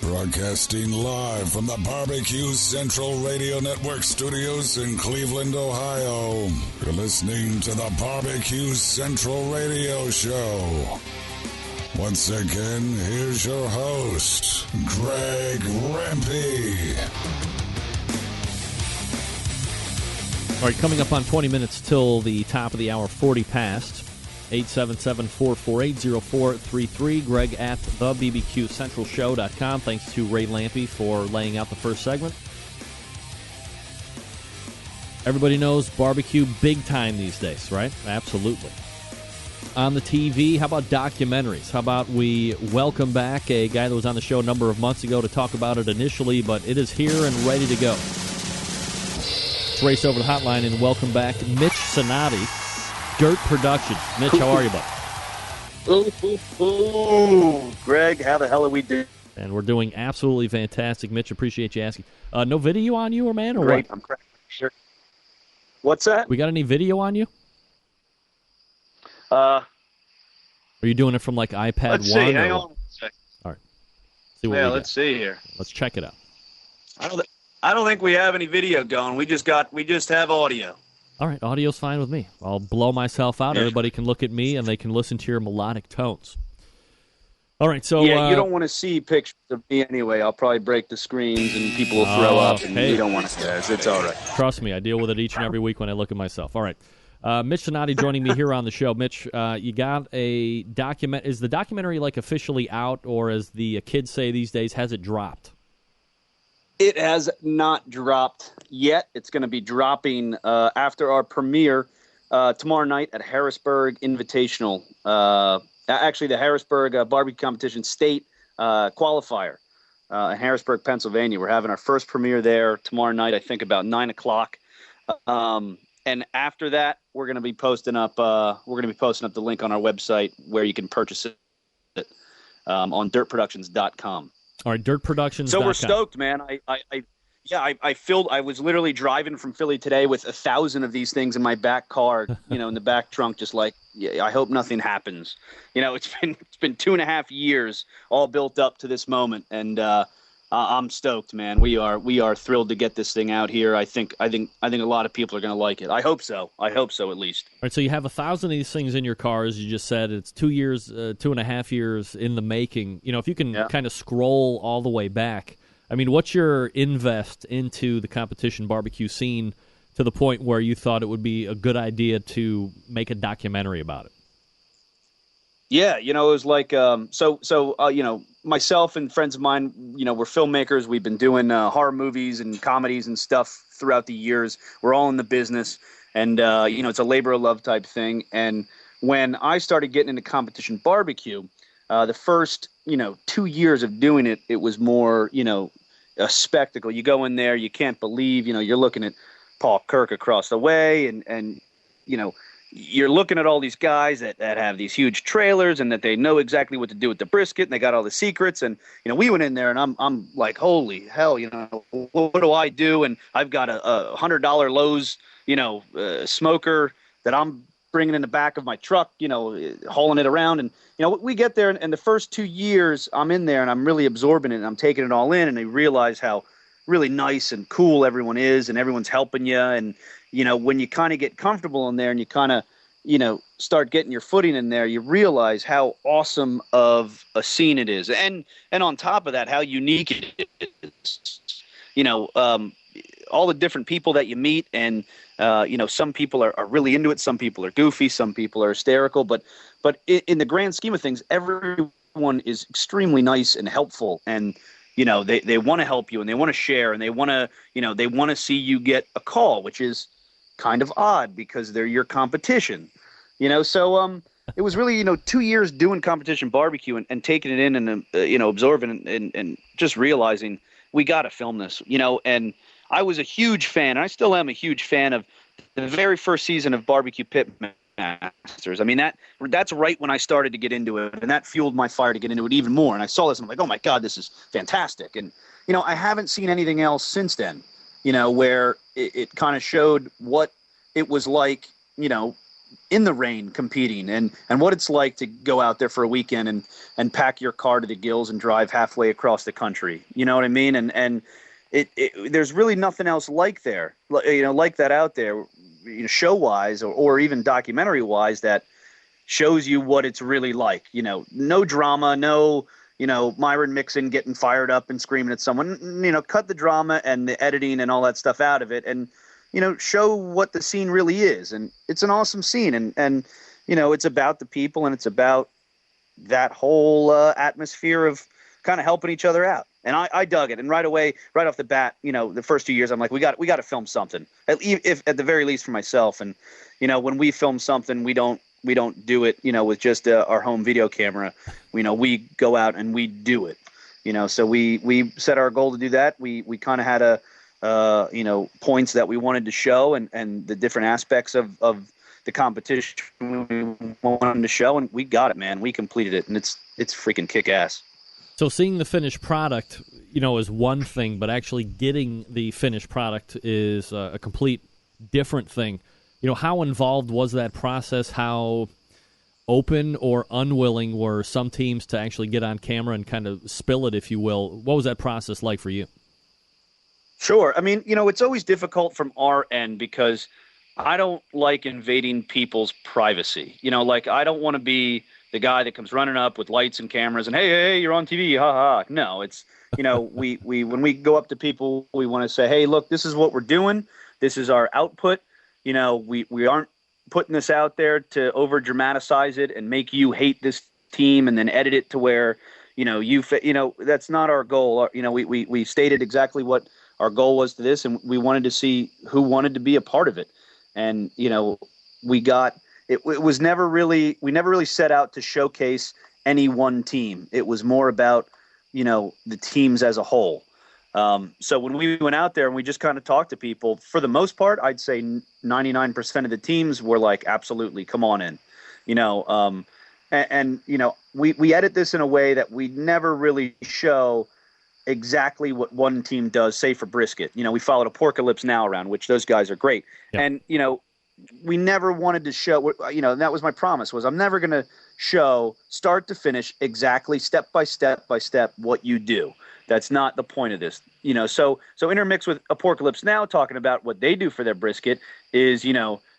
Broadcasting live from the Barbecue Central Radio Network studios in Cleveland, Ohio. You're listening to the Barbecue Central Radio Show. Once again, here's your host, Greg Rempe. All right, coming up on 20 minutes till the top of the hour, 40 past. 877-448-0433. Greg at thebbqcentralshow.com. Thanks to Ray Lampe for laying out the first segment. Everybody knows barbecue big time these days, right? Absolutely. On the TV, how about documentaries? How about we welcome back a guy that was on the show a number of months ago to talk about it initially, but it is here and ready to go. Let's race over the hotline and welcome back Mitch Sonati, Dirt Productions. Mitch, how are you, bud? Ooh, Greg, how the hell are we doing? And we're doing absolutely fantastic. Mitch, appreciate you asking. No video on you, or man, or Great, what? I'm great. Sure. What's that? We got any video on you? Are you doing it from like iPad let's 1? see. Hang on a second. All right. See what Yeah, we let's got. see here. Let's check it out. I don't think we have any video going. We just have audio. All right, audio's fine with me. I'll blow myself out. Yeah. Everybody can look at me, and they can listen to your melodic tones. All right, so... Yeah, you don't want to see pictures of me anyway. I'll probably break the screens, and people will throw up, and hey. you don't want to see that. It's all right. Trust me, I deal with it each and every week when I look at myself. All right. Mitch Sonati joining me here on the show. Mitch, you got a document. Is the documentary like officially out, or as the kids say these days, has it dropped? It has not dropped yet. It's going to be dropping after our premiere tomorrow night at Harrisburg Invitational. Actually, the Harrisburg Barbecue Competition State Qualifier in Harrisburg, Pennsylvania. We're having our first premiere there tomorrow night, I think about 9 o'clock. And after that, we're going to be posting up. The link on our website where you can purchase it on dirtproductions.com. All right, dirtproductions.com. So we're stoked, man. I was literally driving from Philly today with 1,000 of these things in my back car, in the back trunk, just like, yeah, I hope nothing happens. It's been 2.5 years all built up to this moment, and I'm stoked, man. We are thrilled to get this thing out here. I think a lot of people are going to like it. I hope so at least. All right, so you have 1,000 of these things in your car, as you just said. It's 2.5 years in the making. If you can kind of scroll all the way back, I mean, what's your invest into the competition barbecue scene to the point where you thought it would be a good idea to make a documentary about it? Yeah, it was like myself and friends of mine, we're filmmakers. We've been doing horror movies and comedies and stuff throughout the years. We're all in the business, and it's a labor of love type thing. And when I started getting into competition barbecue, the first 2 years of doing it, it was more a spectacle. You go in there, you can't believe you're looking at Paul Kirk across the way, and you're looking at all these guys that have these huge trailers and that they know exactly what to do with the brisket, and they got all the secrets. And, we went in there and I'm like, holy hell, what do I do? And I've got a $100 Lowe's, smoker that I'm bringing in the back of my truck, hauling it around. And, we get there and the first 2 years I'm in there and I'm really absorbing it and I'm taking it all in, and I realize how really nice and cool everyone is and everyone's helping you. And, when you kind of get comfortable in there and you kind of, start getting your footing in there, you realize how awesome of a scene it is. And on top of that, how unique it is. All the different people that you meet, and, some people are really into it. Some people are goofy. Some people are hysterical. But in the grand scheme of things, everyone is extremely nice and helpful. And, they want to help you and they want to share and they want to see you get a call, which is kind of odd because they're your competition, So it was really, 2 years doing competition barbecue and taking it in and, absorbing and just realizing we got to film this, And I was a huge fan. I still am a huge fan of the very first season of Barbecue Pit Masters. I mean, that's right when I started to get into it, and that fueled my fire to get into it even more. And I saw this, and I'm like, oh my God, this is fantastic. And, I haven't seen anything else since then, where it kind of showed what it was like, in the rain competing and what it's like to go out there for a weekend and pack your car to the gills and drive halfway across the country. You know what I mean? And there's really nothing else like that out there, show wise or even documentary wise that shows you what it's really like. No drama, no, Myron Mixon getting fired up and screaming at someone, cut the drama and the editing and all that stuff out of it. And, show what the scene really is. And it's an awesome scene. And it's about the people and it's about that whole atmosphere of kind of helping each other out. And I dug it. And right away, right off the bat, the first 2 years, I'm like, we got to film something, at the very least for myself. And, when we film something, we don't do it, with just our home video camera. We go out and we do it, so we set our goal to do that. We kind of had points that we wanted to show and the different aspects of the competition we wanted to show, and we got it, man. We completed it, and it's freaking kick ass. So seeing the finished product, is one thing, but actually getting the finished product is a complete different thing. How involved was that process? How open or unwilling were some teams to actually get on camera and kind of spill it, if you will? What was that process like for you? Sure. I mean, it's always difficult from our end because I don't like invading people's privacy. I don't want to be the guy that comes running up with lights and cameras and, hey, you're on TV, ha ha. No, it's, we when we go up to people, we want to say, hey, look, this is what we're doing. This is our output. We aren't putting this out there to over dramatize it and make you hate this team and then edit it to where, that's not our goal. We stated exactly what our goal was to this, and we wanted to see who wanted to be a part of it. And, we got it. It was never really, we never really set out to showcase any one team. It was more about, the teams as a whole. So when we went out there and we just kind of talked to people, for the most part, I'd say 99% of the teams were like, absolutely, come on in, we edit this in a way that we never really show exactly what one team does, say for brisket. We followed Apocalypse Now around, which those guys are great. Yeah. And, we never wanted to show, that was my promise, was I'm never going to show start to finish exactly step by step what you do. That's not the point of this. So intermixed with Apocalypse Now talking about what they do for their brisket is,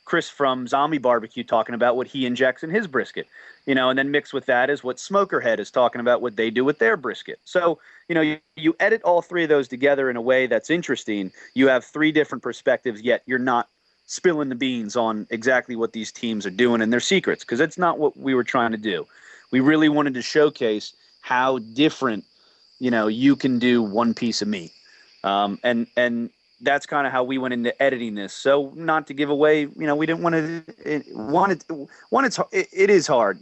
Chris from Zombie Barbecue talking about what he injects in his brisket, and then mixed with that is what Smokerhead is talking about what they do with their brisket. So, you edit all three of those together in a way that's interesting. You have three different perspectives, yet you're not spilling the beans on exactly what these teams are doing and their secrets, because that's not what we were trying to do. We really wanted to showcase how different, you can do one piece of meat. And that's kind of how we went into editing this. So not to give away, we didn't want to, it is hard.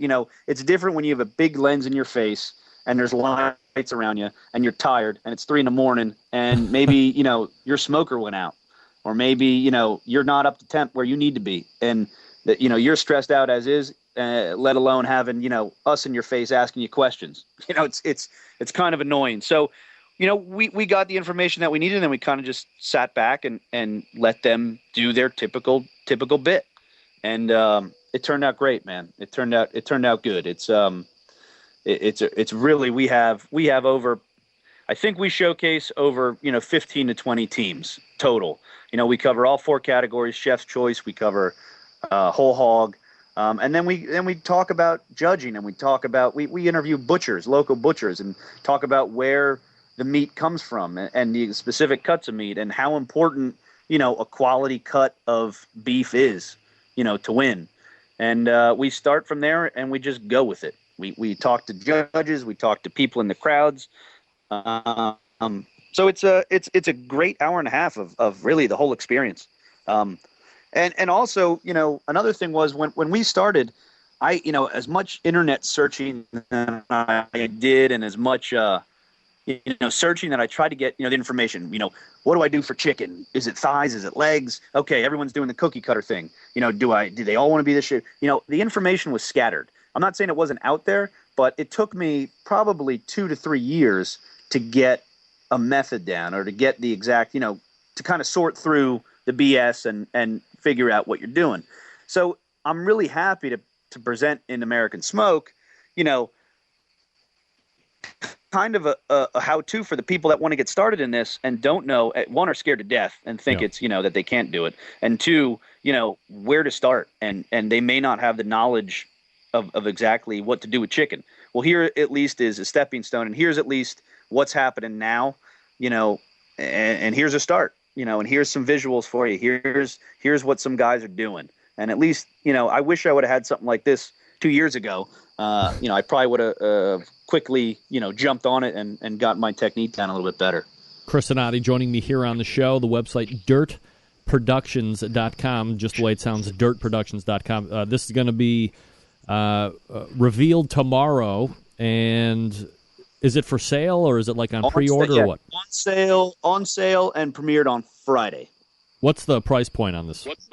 It's different when you have a big lens in your face and there's lights around you and you're tired and it's 3 a.m. and maybe, your smoker went out, or maybe, you're not up to temp where you need to be. And that, you're stressed out as is, let alone having, us in your face asking you questions. It's kind of annoying. So, we got the information that we needed, and then we kind of just sat back and let them do their typical bit. And it turned out great, man. It turned out good. It's really, we have over, I think we showcase over, 15 to 20 teams total. We cover all 4 categories: chef's choice, we cover whole hog. And then we talk about judging, and we talk about, we interview local butchers, and talk about where the meat comes from and the specific cuts of meat and how important, a quality cut of beef is, to win. And we start from there and we just go with it. We talk to judges, we talk to people in the crowds. So it's a great hour and a half of really the whole experience. And also, another thing was when we started, as much internet searching than I did, and as much, searching that I tried to get, the information, what do I do for chicken? Is it thighs? Is it legs? Okay. Everyone's doing the cookie cutter thing. Do they all want to be this shit? The information was scattered. I'm not saying it wasn't out there, but it took me probably 2 to 3 years to get a method down, or to get the exact, to kind of sort through the BS and figure out what you're doing. So I'm really happy to present in American Smoke, kind of a how-to for the people that want to get started in this and don't know, one, are scared to death and think it's, that they can't do it. And two, where to start. And they may not have the knowledge of exactly what to do with chicken. Well, here at least is a stepping stone, and here's at least what's happening now, and here's a start, and here's some visuals for you. Here's what some guys are doing. And at least, I wish I would have had something like this 2 years ago. I probably would have quickly, jumped on it and got my technique down a little bit better. Chris Donati joining me here on the show. The website dirtproductions.com, just the way it sounds, dirtproductions.com. This is going to be revealed tomorrow, and is it for sale, or is it like on pre-order, or what? On sale, and premiered on Friday. What's the price point on this? It's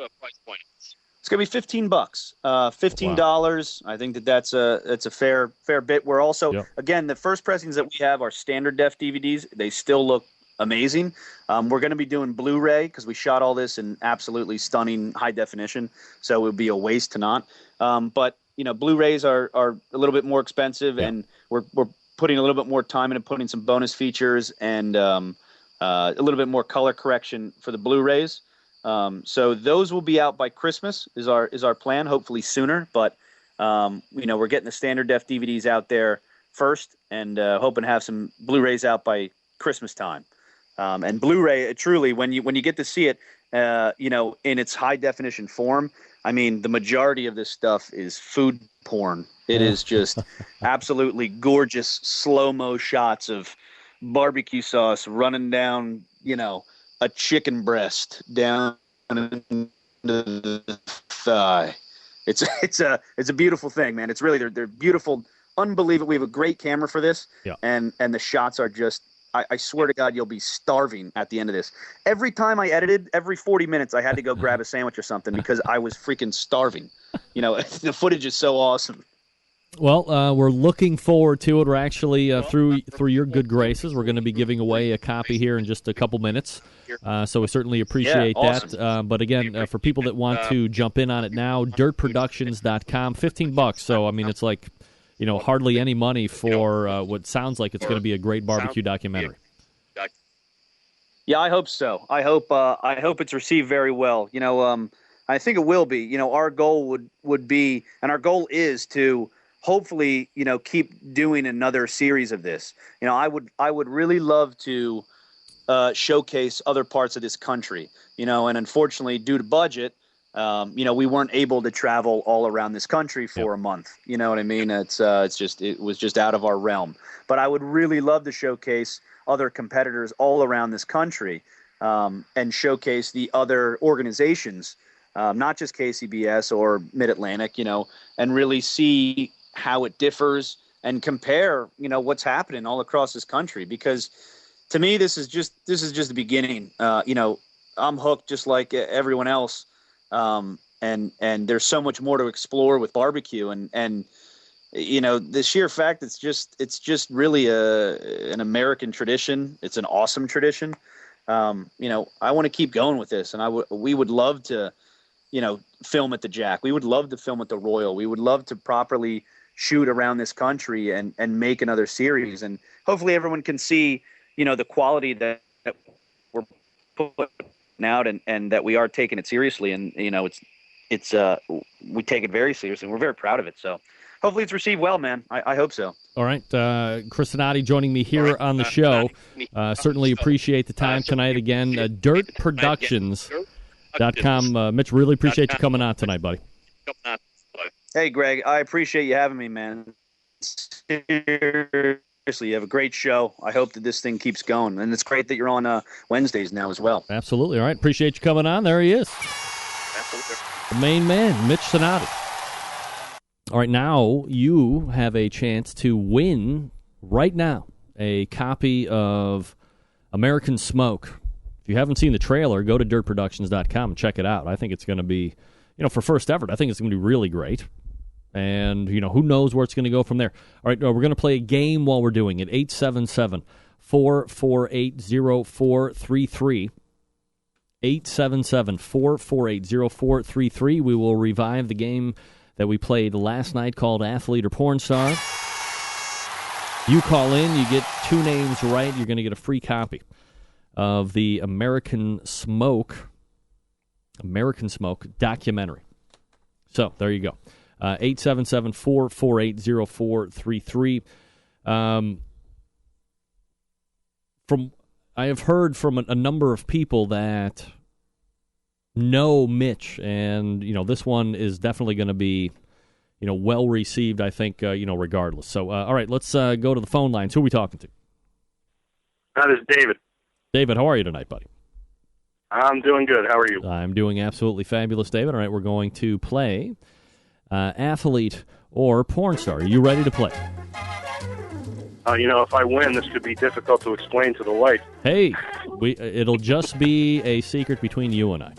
going to be $15. $15. Wow. I think that's a fair bit. We're also, again, the first pressings that we have are standard def DVDs. They still look amazing. We're going to be doing Blu-ray because we shot all this in absolutely stunning high definition, so it would be a waste to not. But Blu-rays are a little bit more expensive, and we're putting a little bit more time into putting some bonus features and a little bit more color correction for the Blu-rays. So those will be out by Christmas is our plan, hopefully sooner. But we're getting the standard def DVDs out there first, and hoping to have some Blu-rays out by Christmas time. And Blu-ray, truly, when you get to see it, in its high definition form, I mean, the majority of this stuff is food porn. It is just absolutely gorgeous slow-mo shots of barbecue sauce running down, a chicken breast down the thigh. It's a beautiful thing, man. It's really they're beautiful, unbelievable. We have a great camera for this, and the shots are just. I swear to God, you'll be starving at the end of this. Every time I edited, every 40 minutes, I had to go grab a sandwich or something because I was freaking starving. The footage is so awesome. Well, we're looking forward to it. We're actually, through your good graces, we're going to be giving away a copy here in just a couple minutes. So we certainly appreciate that. But again, for people that want to jump in on it now, dirtproductions.com, $15. So, I mean, it's like, hardly any money for what sounds like it's going to be a great barbecue documentary. Yeah, I hope so. I hope it's received very well. I think it will be. Our goal would be, and our goal is to hopefully, keep doing another series of this. I would really love to showcase other parts of this country, and unfortunately, due to budget, we weren't able to travel all around this country for a month. You know what I mean? It was just out of our realm. But I would really love to showcase other competitors all around this country, and showcase the other organizations, not just KCBS or Mid-Atlantic, and really see how it differs and compare, what's happening all across this country. Because to me, this is just the beginning. I'm hooked just like everyone else. And there's so much more to explore with barbecue, and the sheer fact it's just really an American tradition. It's an awesome tradition. I want to keep going with this, and we would love to, film at the Jack. We would love to film at the Royal. We would love to properly shoot around this country and make another series, and hopefully everyone can see, the quality that we're putting out, and that we are taking it seriously, and it's we take it very seriously. We're very proud of it, so hopefully it's received well, man. I hope so. All right, Chris Donati joining me here on the show. Certainly appreciate the time tonight. Again, dirtproductions.com. Mitch, really appreciate you coming on tonight, buddy. Hey, Greg, I appreciate you having me, man. Seriously, you have a great show. I hope that this thing keeps going, and it's great that you're on Wednesdays now as well. Absolutely. All right, appreciate you coming on. There he is. Absolutely. The main man, Mitch Donati. All right, now you have a chance to win right now a copy of American Smoke. If you haven't seen the trailer, go to dirtproductions.com and check it out. I think it's going to be, for first effort, I think it's going to be really great. And, who knows where it's going to go from there. All right, we're going to play a game while we're doing it. 877-448-0433. 877-448-0433. We will revive the game that we played last night called Athlete or Porn Star. You call in, you get 2 names right, you're going to get a free copy of the American Smoke documentary. So, there you go. 877-448-0433. I have heard from a number of people that know Mitch, and this one is definitely going to be well received. I think regardless. So all right, let's go to the phone lines. Who are we talking to? That is David. David, how are you tonight, buddy? I'm doing good. How are you? I'm doing absolutely fabulous, David. All right, we're going to play athlete or porn star. Are you ready to play? If I win, this could be difficult to explain to the wife. Hey, it'll just be a secret between you and I.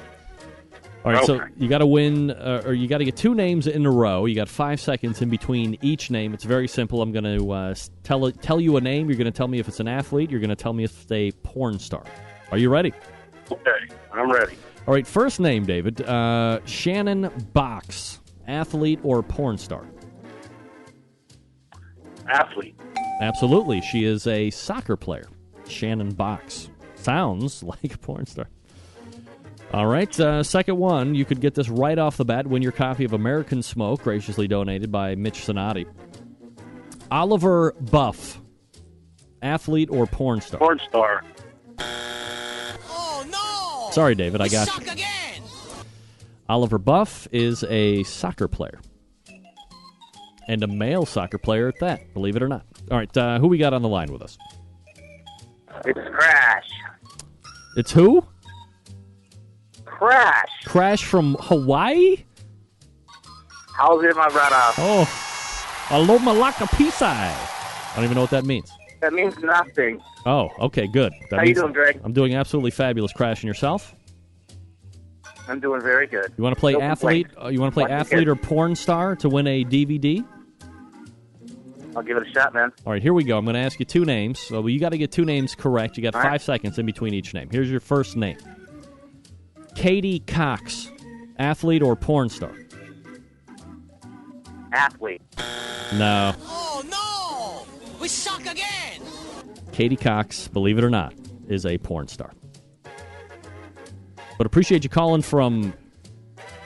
All right, okay. So you got to win, or you got to get 2 names in a row. You got 5 seconds in between each name. It's very simple. I'm going to tell you a name. You're going to tell me if it's an athlete. You're going to tell me if it's a porn star. Are you ready? Okay, I'm ready. All right, first name, David. Shannon Box, athlete or porn star? Athlete. Absolutely. She is a soccer player. Shannon Box. Sounds like a porn star. All right, second one. You could get this right off the bat. Win your copy of American Smoke, graciously donated by Mitch Sonati. Oliver Buff, athlete or porn star? Porn star. Oh, no! Sorry, David, I got you. Suck again! Oliver Buff is a soccer player. And a male soccer player at that, believe it or not. All right, who we got on the line with us? It's Crash. It's who? Crash. Crash from Hawaii? How's it, my brother? Oh, aloha malaka pisai. I don't even know what that means. That means nothing. Oh, okay, good. How you doing, Greg? I'm doing absolutely fabulous. Crash, and yourself? I'm doing very good. You want to play No athlete? complaints. You want to play athlete or porn star to win a DVD? I'll give it a shot, man. All right, here we go. I'm going to ask you 2 names. So you got to get 2 names correct. You got 5 seconds in between each name. Here's your first name. Katie Cox, athlete or porn star? Athlete. No. Oh, no! We suck again! Katie Cox, believe it or not, is a porn star. But appreciate you calling from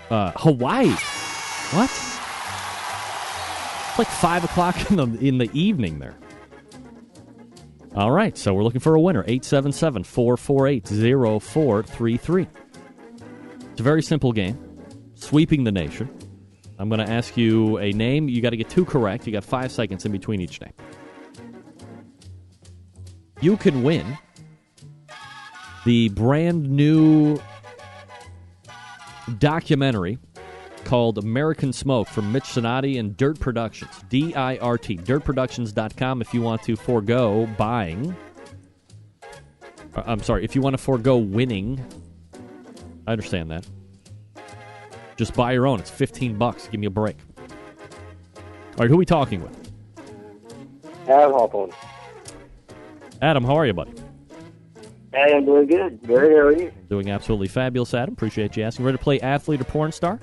Hawaii. What? It's like 5 o'clock in the evening there. All right, so we're looking for a winner. 877-448-0433. It's a very simple game. Sweeping the nation. I'm going to ask you a name. You got to get 2 correct. You got 5 seconds in between each name. You can win the brand new documentary called American Smoke from Mitch Sonati and Dirt Productions. D-I-R-T. Dirtproductions.com if you want to forego buying. I'm sorry, if you want to forego winning. I understand that. Just buy your own. It's $15. Give me a break. All right, who are we talking with? Adam Hawthorne. Adam, how are you, buddy? Hey, I'm doing good. Very how are you? Doing absolutely fabulous, Adam. Appreciate you asking. Ready to play athlete or porn star?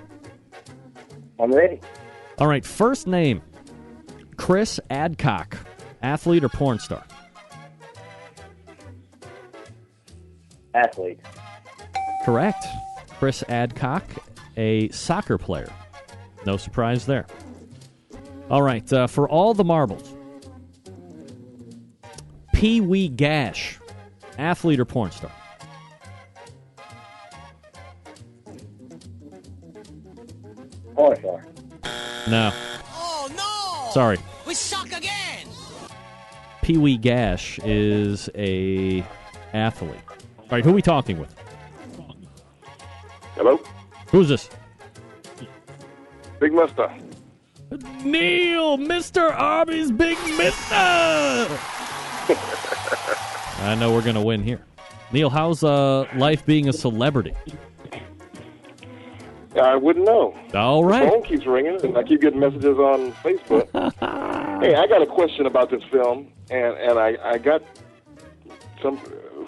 I'm ready. All right, first name, Chris Adcock, athlete or porn star? Athlete. Correct. Chris Adcock, a soccer player. No surprise there. All right, for all the marbles, Pee Wee Gash, athlete or porn star? Porn star. No. Oh, no! Sorry. We suck again! Pee Wee Gash is a athlete. All right, who are we talking with? Hello? Who's this? Big Mister. Neil, Mr. Arby's Big Mister! I know we're going to win here. Neil, how's life being a celebrity? I wouldn't know. All right. The phone keeps ringing, and I keep getting messages on Facebook. Hey, I got a question about this film, and I got some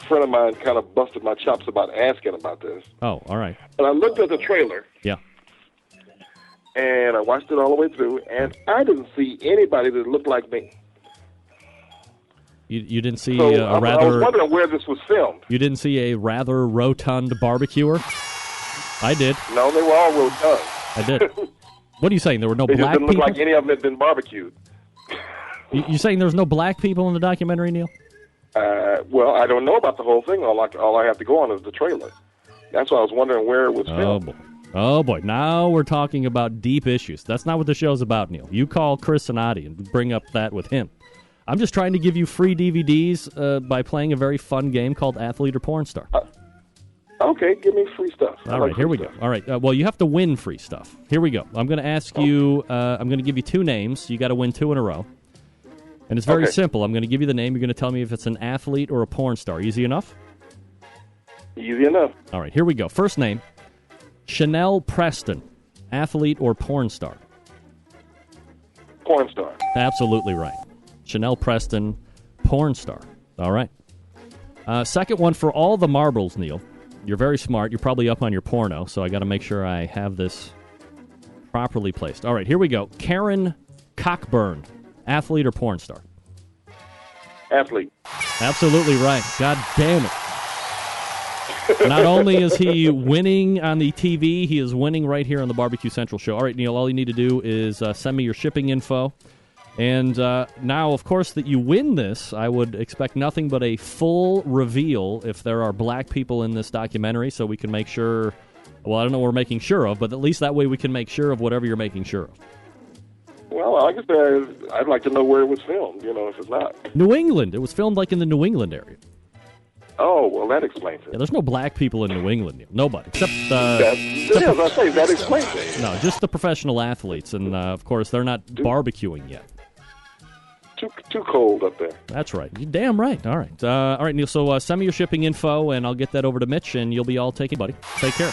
friend of mine kind of busted my chops about asking about this. Oh, all right. And I looked at the trailer. Yeah. And I watched it all the way through, and I didn't see anybody that looked like me. You didn't see So a rather... I was wondering where this was filmed. You didn't see a rather rotund barbecuer? I did. No, they were all rotund. I did. What are you saying? There were no They just black didn't look people? like any of them had been barbecued. You saying there's no black people in the documentary, Neil? Well, I don't know about the whole thing. All I have to go on is the trailer. That's why I was wondering where it was filmed. Oh, boy. Now we're talking about deep issues. That's not what the show's about, Neil. You call Chris Sonati and bring up that with him. I'm just trying to give you free DVDs by playing a very fun game called Athlete or Porn Star. Okay, give me free stuff. All right, here we go. All right, well, you have to win free stuff. Here we go. I'm going to ask you, I'm going to give you two names. You got to win two in a row. And it's very simple. I'm going to give you the name. You're going to tell me if it's an athlete or a porn star. Easy enough? Easy enough. All right, here we go. First name, Chanel Preston, athlete or porn star? Porn star. Absolutely right. Chanel Preston, porn star. All right. Second one for all the marbles, Neil. You're very smart. You're probably up on your porno, so I got to make sure I have this properly placed. All right, here we go. Karen Cockburn, athlete or porn star? Athlete. Absolutely right. God damn it. Not only is he winning on the TV, he is winning right here on the Barbecue Central show. All right, Neil, all you need to do is send me your shipping info. And now, of course, that you win this, I would expect nothing but a full reveal if there are black people in this documentary, so we can make sure, well, I don't know what we're making sure of, but at least that way we can make sure of whatever you're making sure of. Well, like I said, I'd like to know where it was filmed, if it's not. New England. It was filmed like in the New England area. Oh, well, that explains it. Yeah, there's no black people in New England. Nobody. Except, that explains it. No, just the professional athletes. And, of course, they're not barbecuing yet. Too cold up there. That's right. You're damn right. All right. All right, Neil. So send me your shipping info, and I'll get that over to Mitch, and you'll be all taken, buddy. Take care.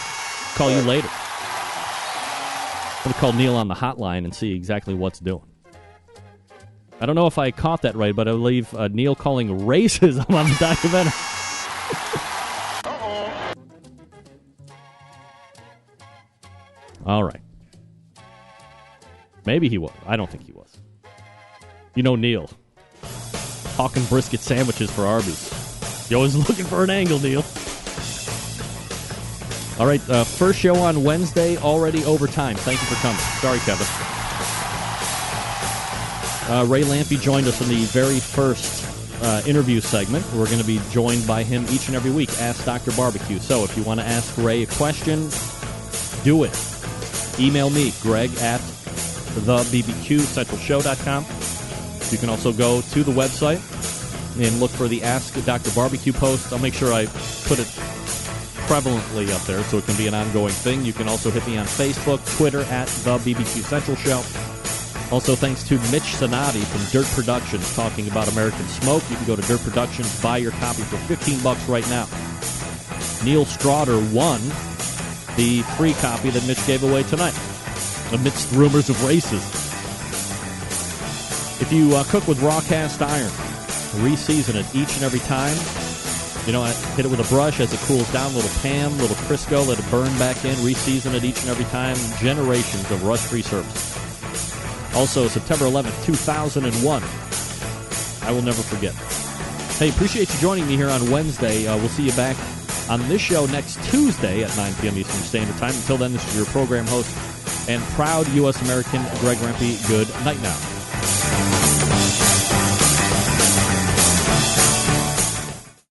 Call you later. I'm going to call Neil on the hotline and see exactly what's doing. I don't know if I caught that right, but I believe Neil calling racism on the documentary. All right. Maybe he was. I don't think he was. You know Neil. Hawking brisket sandwiches for Arby's. You're always looking for an angle, Neil. All right, first show on Wednesday, already overtime. Thank you for coming. Sorry, Kevin. Ray Lampe joined us in the very first interview segment. We're going to be joined by him each and every week. Ask Dr. Barbecue. So if you want to ask Ray a question, do it. Email me, Greg at thebbqcentralshow.com. You can also go to the website and look for the Ask Dr. Barbecue post. I'll make sure I put it prevalently up there so it can be an ongoing thing. You can also hit me on Facebook, Twitter at The BBQ Central Show. Also, thanks to Mitch Sonati from Dirt Productions talking about American Smoke. You can go to Dirt Productions, buy your copy for $15 right now. Neil Straughter won the free copy that Mitch gave away tonight, amidst rumors of racism. If you cook with raw cast iron, re-season it each and every time. Hit it with a brush as it cools down, little Pam, little Crisco, let it burn back in, re-season it each and every time. Generations of rust-free service. Also, September 11th, 2001. I will never forget. Hey, appreciate you joining me here on Wednesday. We'll see you back on this show next Tuesday at 9 p.m. Eastern Standard Time. Until then, this is your program host and proud U.S. American, Greg Rempe. Good night now.